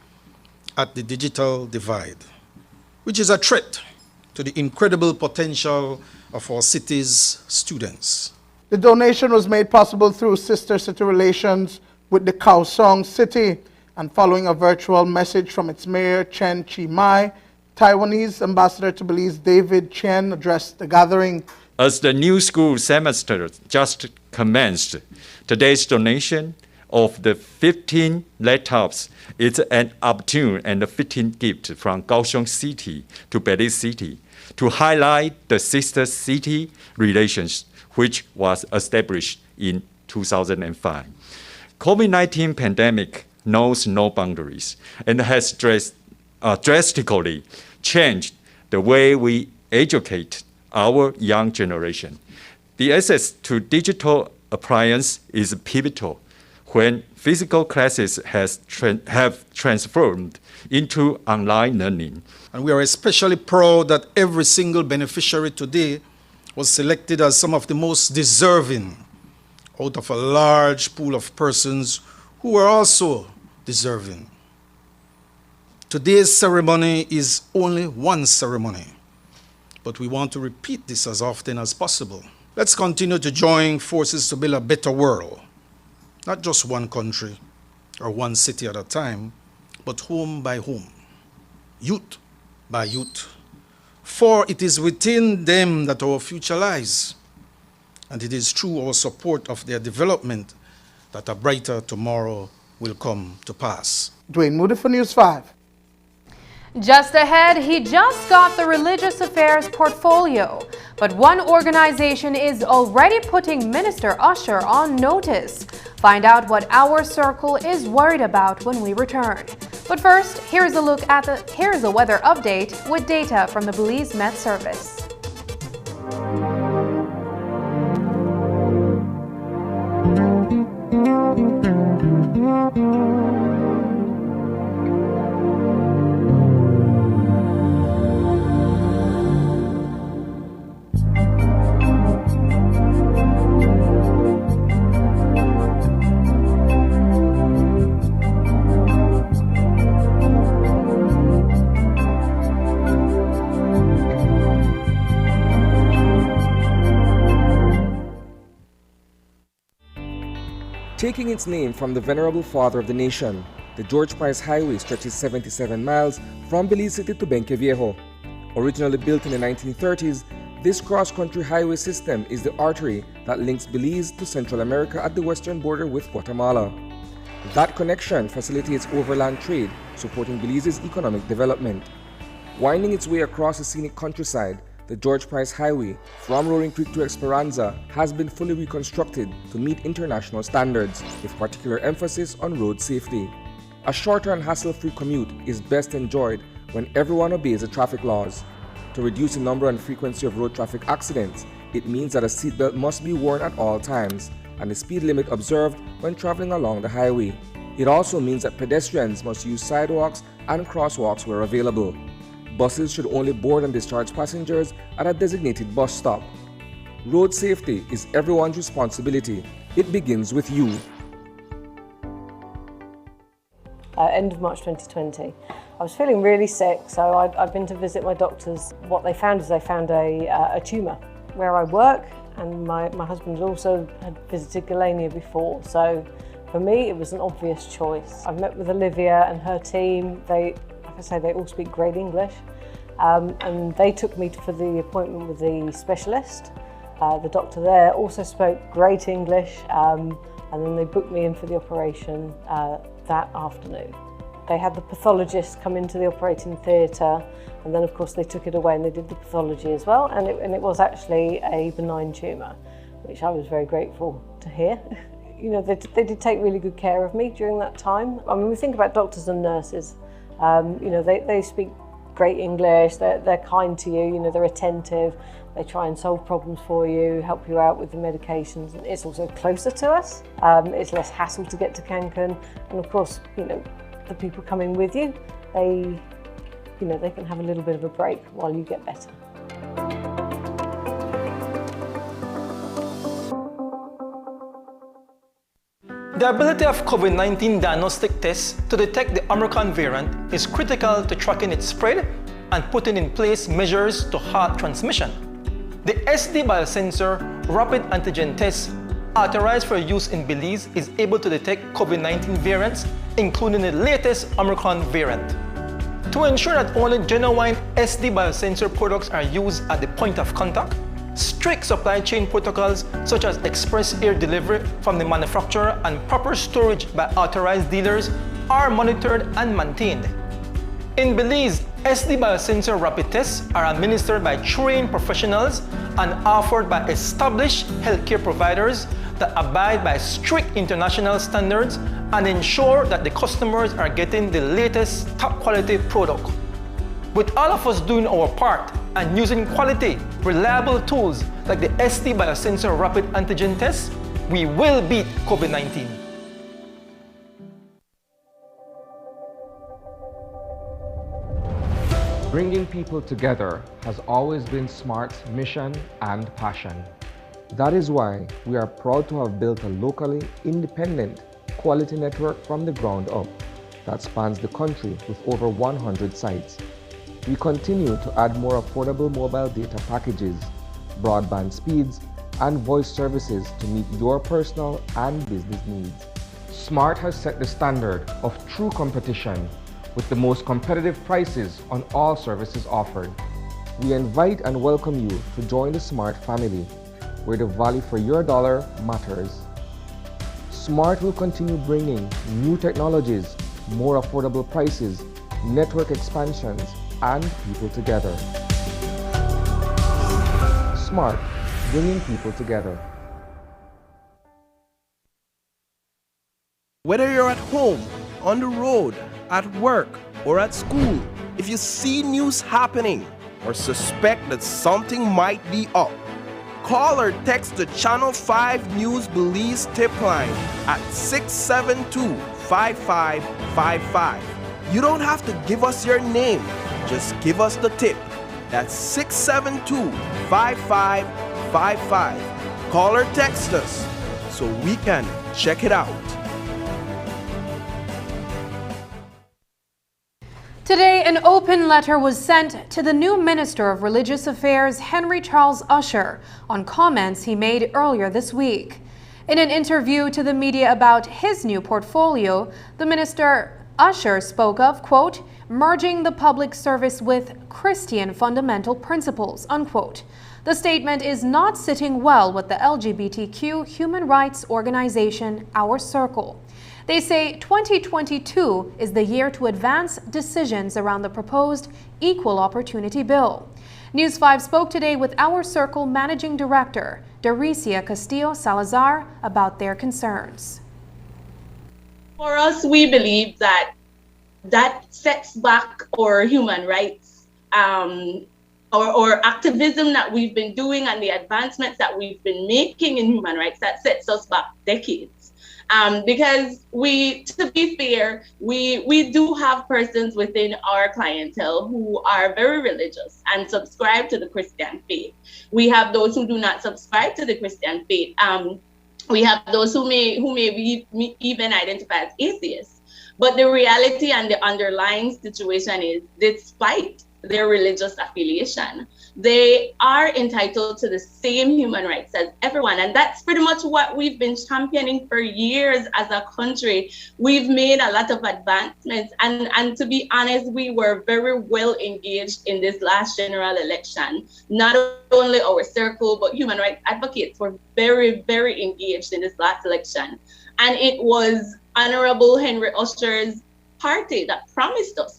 at the digital divide, which is a threat to the incredible potential of our city's students. The donation was made possible through sister city relations with the Kaohsiung City, and following a virtual message from its mayor, Chen Chi-mai, Taiwanese ambassador to Belize, David Chen, addressed the gathering. As the new school semester just commenced, today's donation of the 15 laptops is an opportune and fitting gift from Kaohsiung City to Belize City to highlight the sister city relations, which was established in 2005. COVID-19 pandemic knows no boundaries and has drastically changed the way we educate our young generation. The access to digital appliance is pivotal when physical classes have transformed into online learning. And we are especially proud that every single beneficiary today was selected as some of the most deserving out of a large pool of persons who are also deserving. Today's ceremony is only one ceremony, but we want to repeat this as often as possible. Let's continue to join forces to build a better world, not just one country or one city at a time, but home by home, youth by youth. For it is within them that our future lies, and it is through our support of their development that a brighter tomorrow will come to pass. Dwayne Moody for News 5. Just ahead, he just got the religious affairs portfolio, but one organization is already putting Minister Usher on notice. Find out what our circle is worried about when we return. But first, here's a weather update with data from the Belize Met Service. Taking its name from the venerable father of the nation, the George Price Highway stretches 77 miles from Belize City to Benqueviejo. Originally built in the 1930s, this cross-country highway system is the artery that links Belize to Central America at the western border with Guatemala. That connection facilitates overland trade, supporting Belize's economic development. Winding its way across the scenic countryside, the George Price Highway from Roaring Creek to Esperanza has been fully reconstructed to meet international standards, with particular emphasis on road safety. A shorter and hassle-free commute is best enjoyed when everyone obeys the traffic laws. To reduce the number and frequency of road traffic accidents, it means that a seatbelt must be worn at all times and the speed limit observed when traveling along the highway. It also means that pedestrians must use sidewalks and crosswalks where available. Buses should only board and discharge passengers at a designated bus stop. Road safety is everyone's responsibility. It begins with you. End of March 2020. I was feeling really sick, so I'd been to visit my doctors. What they found is they found a tumour where I work, and my husband also had visited Galania before, so for me it was an obvious choice. I've met with Olivia and her team. They all speak great English, and they took me for the appointment with the specialist. The doctor there also spoke great English, and then they booked me in for the operation that afternoon. They had the pathologist come into the operating theatre, and then of course they took it away and they did the pathology as well, and it was actually a benign tumour, which I was very grateful to hear. You know, they did take really good care of me during that time. I mean, we think about doctors and nurses. You know, they speak great English, they're kind to you, you know, they're attentive, they try and solve problems for you, help you out with the medications. It's also closer to us, it's less hassle to get to Cancun, and of course, you know, the people coming with you, they can have a little bit of a break while you get better. The ability of COVID-19 diagnostic tests to detect the Omicron variant is critical to tracking its spread and putting in place measures to halt transmission. The SD biosensor rapid antigen test authorized for use in Belize is able to detect COVID-19 variants, including the latest Omicron variant. To ensure that only genuine SD biosensor products are used at the point of contact, strict supply chain protocols such as express air delivery from the manufacturer and proper storage by authorized dealers are monitored and maintained. In Belize, SD biosensor rapid tests are administered by trained professionals and offered by established healthcare providers that abide by strict international standards and ensure that the customers are getting the latest top quality product. With all of us doing our part and using quality, reliable tools like the SD biosensor rapid antigen test, we will beat COVID-19. Bringing people together has always been SMART's mission and passion. That is why we are proud to have built a locally independent quality network from the ground up that spans the country with over 100 sites. We continue to add more affordable mobile data packages, broadband speeds, and voice services to meet your personal and business needs. SMART has set the standard of true competition with the most competitive prices on all services offered. We invite and welcome you to join the SMART family, where the value for your dollar matters. SMART will continue bringing new technologies, more affordable prices, network expansions, and people together. SMART, bringing people together. Whether you're at home, on the road, at work, or at school, if you see news happening or suspect that something might be up, Call or text the Channel 5 News Belize tip line at 672-5555. You don't have to give us your name, just give us the tip. That's 672-5555. Call or text us so we can check it out. Today, an open letter was sent to the new Minister of Religious Affairs, Henry Charles Usher, on comments he made earlier this week. In an interview to the media about his new portfolio, the Minister Usher spoke of, quote, merging the public service with Christian fundamental principles, unquote. The statement is not sitting well with the LGBTQ human rights organization, Our Circle. They say 2022 is the year to advance decisions around the proposed Equal Opportunity Bill. News 5 spoke today with Our Circle Managing Director, Dangriga Castillo Salazar, about their concerns. For us, we believe that sets back our human rights or activism that we've been doing and the advancements that we've been making in human rights, that sets us back decades. Because to be fair, we do have persons within our clientele who are very religious and subscribe to the Christian faith. We have those who do not subscribe to the Christian faith. We have those who may be even identify as atheists. But the reality and the underlying situation is, despite their religious affiliation, they are entitled to the same human rights as everyone. And that's pretty much what we've been championing for years as a country. We've made a lot of advancements. And to be honest, we were very well engaged in this last general election. Not only our circle, but human rights advocates were very, very engaged in this last election. And it was Honorable Henry Usher's party that promised us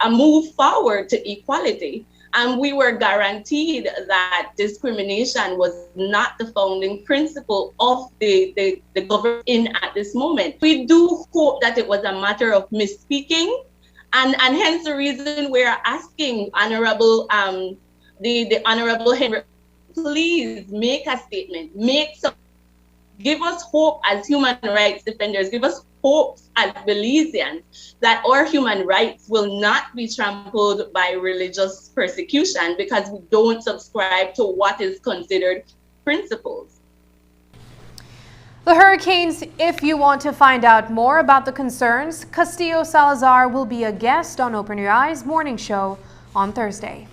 a move forward to equality. And we were guaranteed that discrimination was not the founding principle of the government at this moment. We do hope that it was a matter of misspeaking, and hence the reason we're asking Honorable the Honorable Henry, please make a statement, give us hope as human rights defenders, give us hope as Belizeans that our human rights will not be trampled by religious persecution because we don't subscribe to what is considered principles. The hurricanes, if you want to find out more about the concerns, Castillo Salazar will be a guest on Open Your Eyes morning show on Thursday.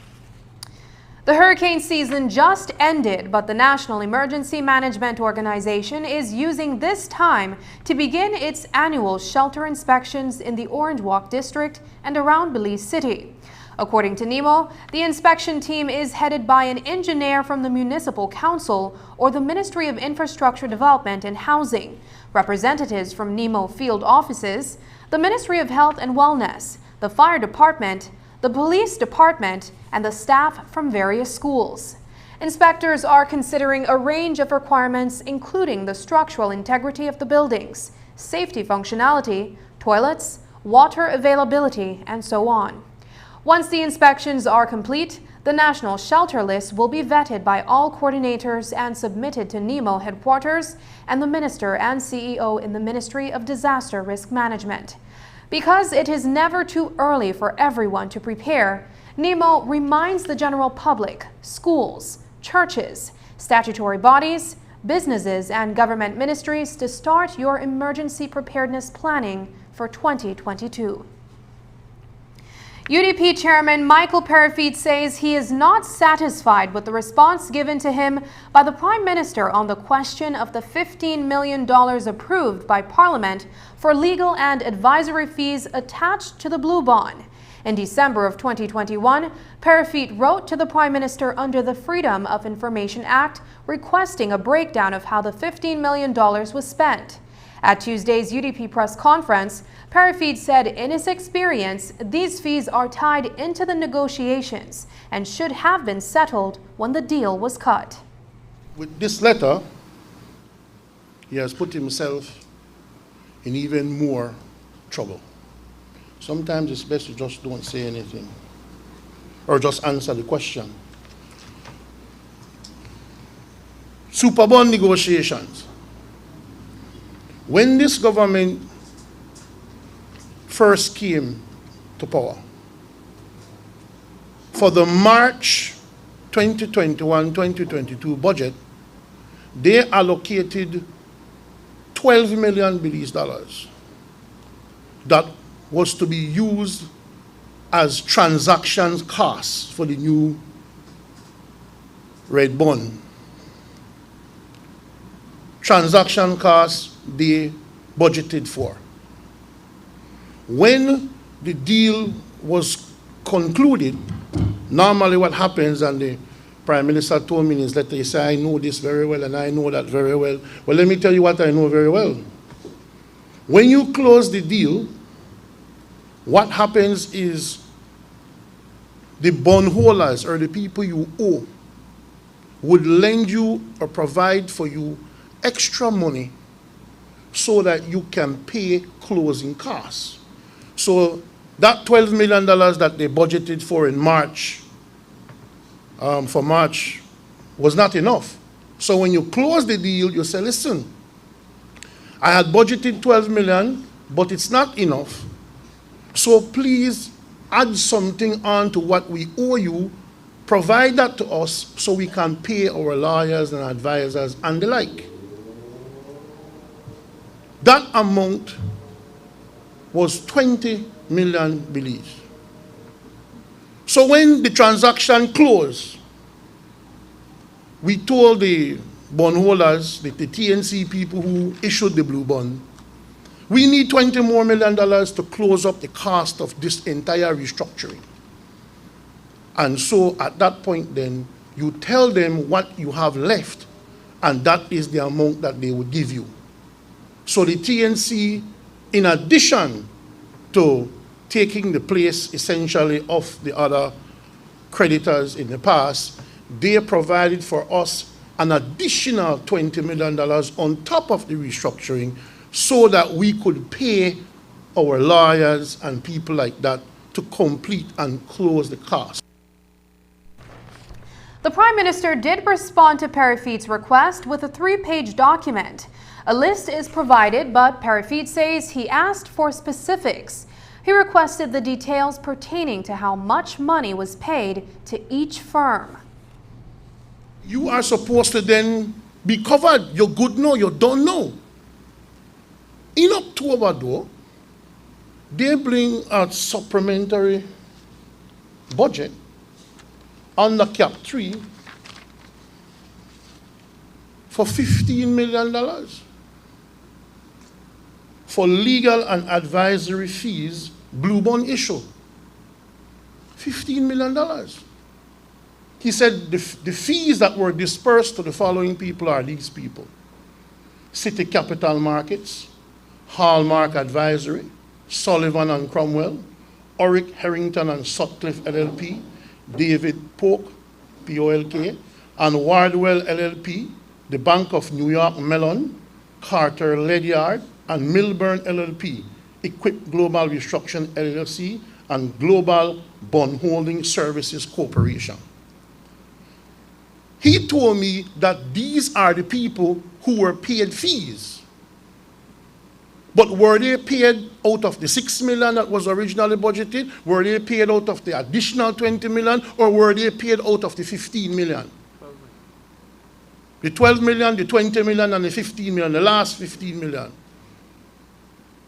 The hurricane season just ended, but the National Emergency Management Organization is using this time to begin its annual shelter inspections in the Orange Walk district and around Belize City. According to NEMO, the inspection team is headed by an engineer from the Municipal Council or the Ministry of Infrastructure Development and Housing, representatives from NEMO field offices, the Ministry of Health and Wellness, the Fire Department, the Police Department, and the staff from various schools. Inspectors are considering a range of requirements, including the structural integrity of the buildings, safety functionality, toilets, water availability, and so on. Once the inspections are complete, the national shelter list will be vetted by all coordinators and submitted to NEMO headquarters and the Minister and CEO in the Ministry of Disaster Risk Management. Because it is never too early for everyone to prepare, NEMO reminds the general public, schools, churches, statutory bodies, businesses, and government ministries to start your emergency preparedness planning for 2022. UDP Chairman Michael Parafit says he is not satisfied with the response given to him by the Prime Minister on the question of the $15 million approved by Parliament for legal and advisory fees attached to the Blue Bond. In December of 2021, Parafit wrote to the Prime Minister under the Freedom of Information Act requesting a breakdown of how the $15 million was spent. At Tuesday's UDP press conference, Parafit said in his experience, these fees are tied into the negotiations and should have been settled when the deal was cut. With this letter, he has put himself in even more trouble. Sometimes it's best to just don't say anything or just answer the question. Super bond negotiations. When this government first came to power, for the March 2021-2022 budget, they allocated $12 million that was to be used as transaction costs for the new red bond. Transaction costs they budgeted for. When the deal was concluded, normally what happens, and the Prime Minister told me in his letter, he said, I know this very well and I know that very well. Well, let me tell you what I know very well. When you close the deal, what happens is the bondholders or the people you owe would lend you or provide for you extra money so that you can pay closing costs. So that $12 million that they budgeted for in March, for March, was not enough. So when you close the deal, you say, listen, I had budgeted 12 million, but it's not enough. So please add something on to what we owe you, provide that to us so we can pay our lawyers and advisors and the like. That amount was 20 million beliefs. So when the transaction closed, we told the bondholders, the TNC people who issued the blue bond, we need $20 million more to close up the cost of this entire restructuring. And so at that point then, you tell them what you have left, and that is the amount that they would give you. So the TNC, in addition to taking the place essentially of the other creditors in the past, they provided for us an additional $20 million on top of the restructuring so that we could pay our lawyers and people like that to complete and close the cost. The Prime Minister did respond to Parafit's request with a 3-page document. A list is provided, but Parafit says he asked for specifics. He requested the details pertaining to how much money was paid to each firm. You are supposed to then be covered. You're good no, you don't know. In October though, they bring a supplementary budget under Cap 3 for $15 million for legal and advisory fees, blue bond issue. $15 million. He said the fees that were dispersed to the following people are these people: City Capital Markets, Hallmark Advisory, Sullivan and Cromwell, Oric Harrington and Sutcliffe LLP, David Polk, POLK, and Wardwell LLP, the Bank of New York Mellon, Carter Ledyard, and Milburn LLP, Equip Global Restructuring LLC, and Global Bondholding Services Corporation. He told me that these are the people who were paid fees. But were they paid out of the $6 million that was originally budgeted? Were they paid out of the additional $20 million? Or were they paid out of the $15 million? The 12 million, the 20 million, and the 15 million, the last 15 million.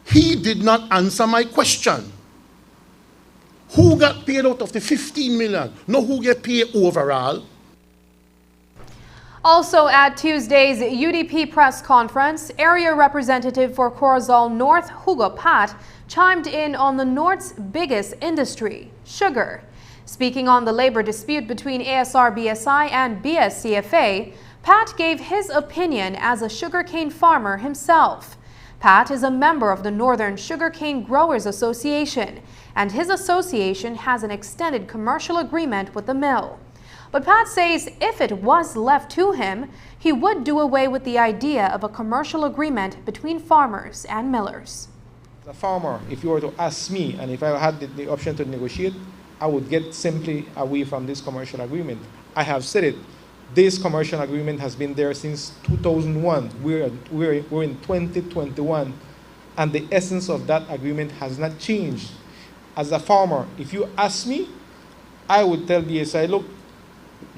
He did not answer my question. Who got paid out of the 15 million? No, who get paid overall? Also at Tuesday's UDP press conference, Area Representative for Corozal North, Hugo Pat, chimed in on the North's biggest industry, sugar. Speaking on the labor dispute between ASR-BSI and BSCFA, Pat gave his opinion as a sugarcane farmer himself. Pat is a member of the Northern Sugarcane Growers Association, and his association has an extended commercial agreement with the mill. But Pat says if it was left to him, he would do away with the idea of a commercial agreement between farmers and millers. As a farmer, if you were to ask me, and if I had the option to negotiate, I would get simply away from this commercial agreement. I have said it. This commercial agreement has been there since 2001. We're in 2021, and the essence of that agreement has not changed. As a farmer, if you ask me, I would tell DSI, look,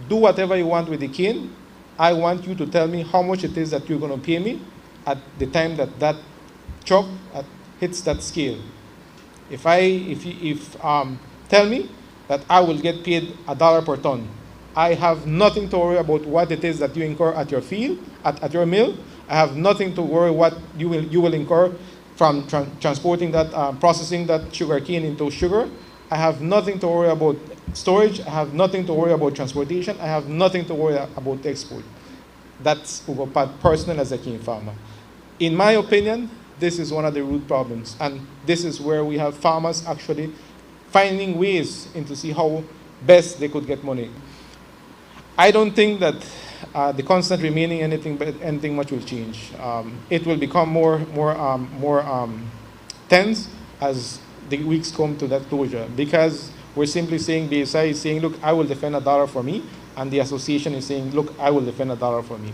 do whatever you want with the cane. I want you to tell me how much it is that you're going to pay me at the time that that truck hits that scale. Tell me that I will get paid $1 per ton. I have nothing to worry about what it is that you incur at your field, at your mill. I have nothing to worry what you will incur from transporting that, processing that sugar cane into sugar. I have nothing to worry about storage. I have nothing to worry about transportation. I have nothing to worry about export. That's personal as a cane farmer. In my opinion, this is one of the root problems, and this is where we have farmers actually finding ways into see how best they could get money. I don't think that the constant remaining anything much will change. It will become more tense as the weeks come to that closure, because we're simply saying, BSI is saying, look, I will defend $1 for me, and the association is saying, look, I will defend $1 for me.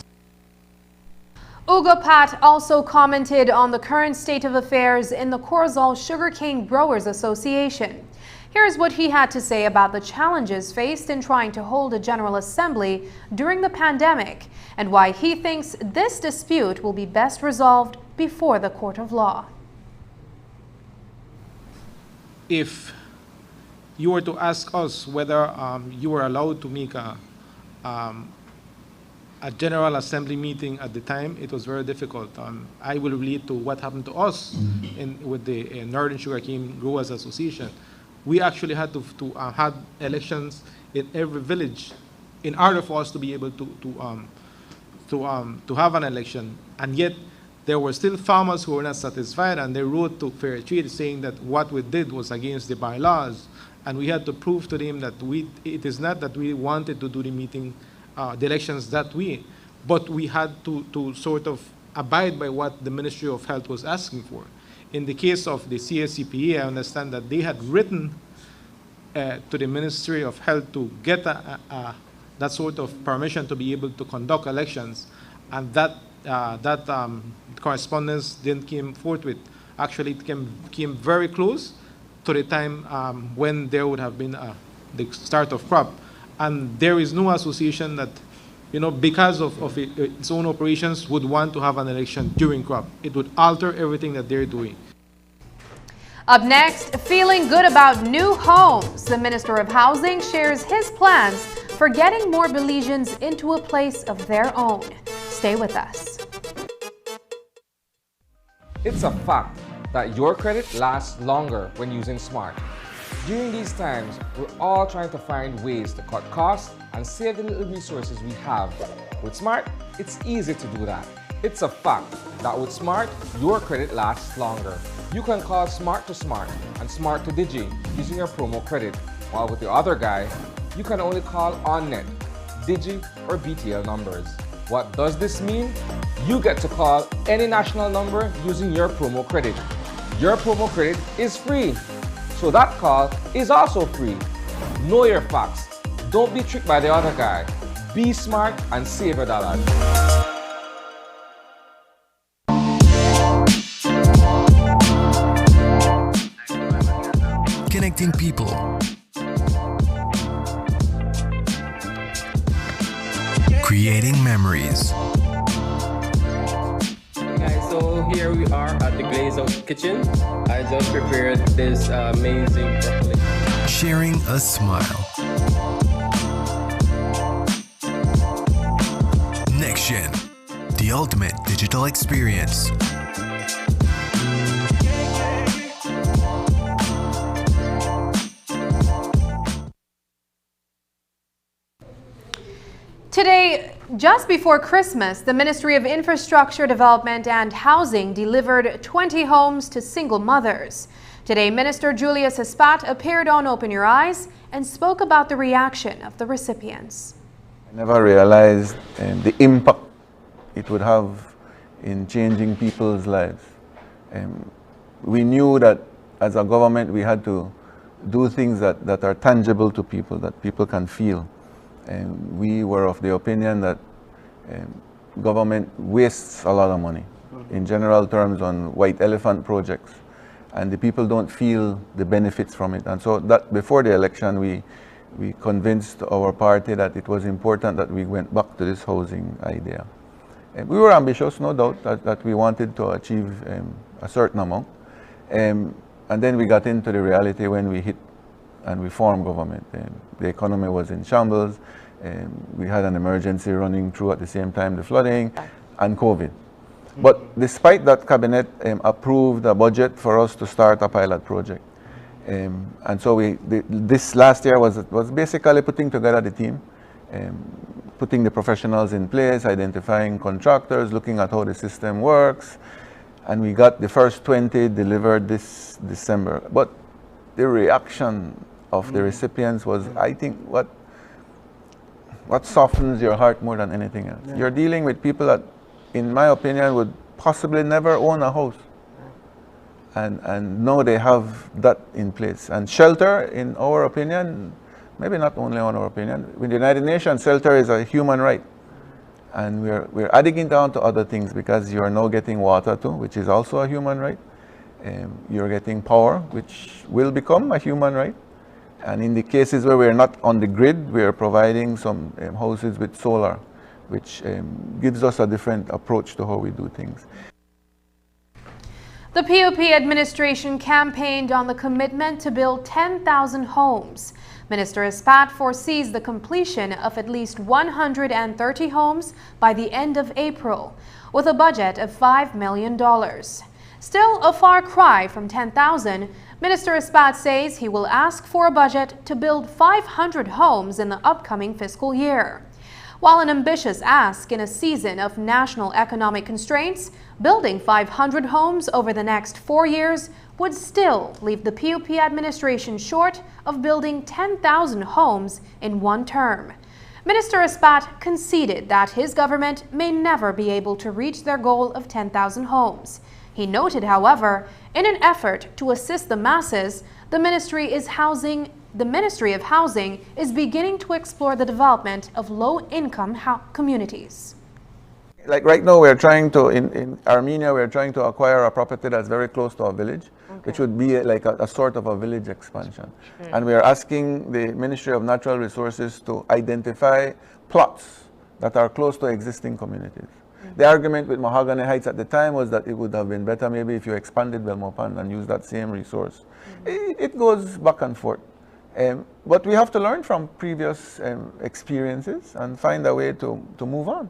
Uga Pat also commented on the current state of affairs in the Corzal Sugarcane Growers Association. Here's what he had to say about the challenges faced in trying to hold a General Assembly during the pandemic, and why he thinks this dispute will be best resolved before the court of law. If you were to ask us whether you were allowed to make a General Assembly meeting at the time, it was very difficult. I will relate to what happened to us with the Northern Sugarcane Growers Association. We actually had to have elections in every village in order for us to be able to have an election, and yet there were still farmers who were not satisfied, and they wrote to Fair Trade saying that what we did was against the bylaws, and we had to prove to them that it is not that we wanted to do the meeting, the elections that way, but we had to sort of abide by what the Ministry of Health was asking for. In the case of the CSCPA, I understand that they had written to the Ministry of Health to get that sort of permission to be able to conduct elections, and that correspondence didn't come forthwith. Actually, it came very close to the time when there would have been the start of crop, and there is no association that, because of its own operations, would want to have an election during crop. It would alter everything that they're doing. Up next, feeling good about new homes. The Minister of Housing shares his plans for getting more Belizeans into a place of their own. Stay with us. It's a fact that your credit lasts longer when using Smart. During these times, we're all trying to find ways to cut costs and save the little resources we have. With Smart, it's easy to do that. It's a fact that with Smart, your credit lasts longer. You can call Smart to Smart and Smart to Digi using your promo credit, while with the other guy, you can only call OnNet, Digi, or BTL numbers. What does this mean? You get to call any national number using your promo credit. Your promo credit is free, so that call is also free. Know your facts. Don't be tricked by the other guy. Be smart and save your dollars. Connecting people. Creating memories. Hey guys, so here we are at the Glaze Out Kitchen. I just prepared this amazing broccoli. Sharing a smile. Next Gen, the ultimate digital experience. Today, just before Christmas, the Ministry of Infrastructure Development and Housing delivered 20 homes to single mothers. Today, Minister Julius Espat appeared on Open Your Eyes and spoke about the reaction of the recipients. I never realized the impact it would have in changing people's lives. We knew that as a government we had to do things that are tangible to people, that people can feel. we were of the opinion that government wastes a lot of money in general terms on white elephant projects, and the people don't feel the benefits from it. And so that before the election, we convinced our party that it was important that we went back to this housing idea. We were ambitious, no doubt, that we wanted to achieve a certain amount. And then we got into the reality when we hit and we formed government. The economy was in shambles. We had an emergency running through at the same time, the flooding and COVID. But despite that, Cabinet approved a budget for us to start a pilot project. And so this last year was basically putting together the team, putting the professionals in place, identifying contractors, looking at how the system works. And we got the first 20 delivered this December. But the reaction of the recipients was, I think, what softens your heart more than anything else. Yeah. You're dealing with people that, in my opinion, would possibly never own a house. And now they have that in place. And shelter, in our opinion, maybe not only on our opinion, with the United Nations, shelter is a human right. And we're adding it down to other things because you're now getting water too, which is also a human right. You're getting power, which will become a human right. And in the cases where we're not on the grid, we're providing some houses with solar, which gives us a different approach to how we do things. The POP administration campaigned on the commitment to build 10,000 homes. Minister Espat foresees the completion of at least 130 homes by the end of April, with a budget of $5 million. Still a far cry from 10,000, Minister Espat says he will ask for a budget to build 500 homes in the upcoming fiscal year. While an ambitious ask in a season of national economic constraints, building 500 homes over the next 4 years would still leave the POP administration short of building 10,000 homes in one term. Minister Espat conceded that his government may never be able to reach their goal of 10,000 homes. He noted, however, in an effort to assist the masses, the Ministry of Housing is beginning to explore the development of low-income communities. Like right now, we're trying to, in Armenia, we're trying to acquire a property that's very close to our village, which would be like a sort of a village expansion. And we are asking the Ministry of Natural Resources to identify plots that are close to existing communities. The argument with Mahogany Heights at the time was that it would have been better maybe if you expanded Belmopan and used that same resource. It goes back and forth. But we have to learn from previous experiences and find a way to move on.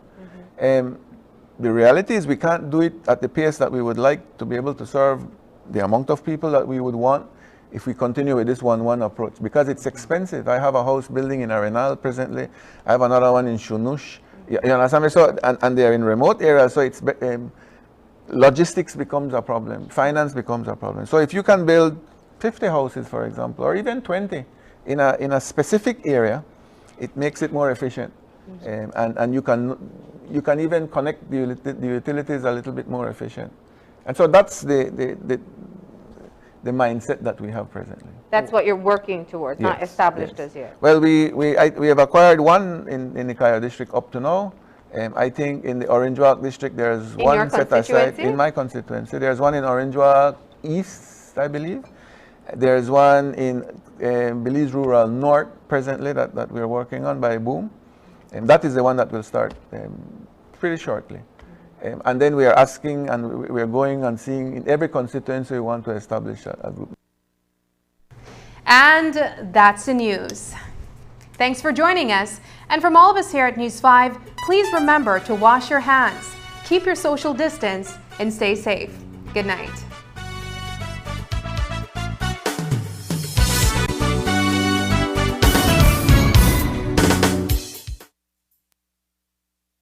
The reality is we can't do it at the pace that we would like to be able to serve the amount of people that we would want if we continue with this one-one approach, because it's expensive. I have a house building in Arenal presently. I have another one in Shunush. You understand? So, and they're in remote areas, so it's logistics becomes a problem. Finance becomes a problem. So if you can build 50 houses, for example, or even 20 in a specific area, it makes it more efficient. And you can even connect the utilities a little bit more efficient. And so that's the mindset that we have presently. That's what you're working towards, not established as yet. Well, we have acquired one in the Kaya district up to now. I think in the Orange Walk district there's one set aside. In my constituency, there's one in Orange Walk East, I believe. There's one in Belize Rural North presently that we're working on by Boom. And that is the one that will start pretty shortly. And then we are asking and we are going and seeing in every constituency we want to establish a group. And that's the news. Thanks for joining us. And from all of us here at News 5, please remember to wash your hands, keep your social distance, and stay safe. Good night.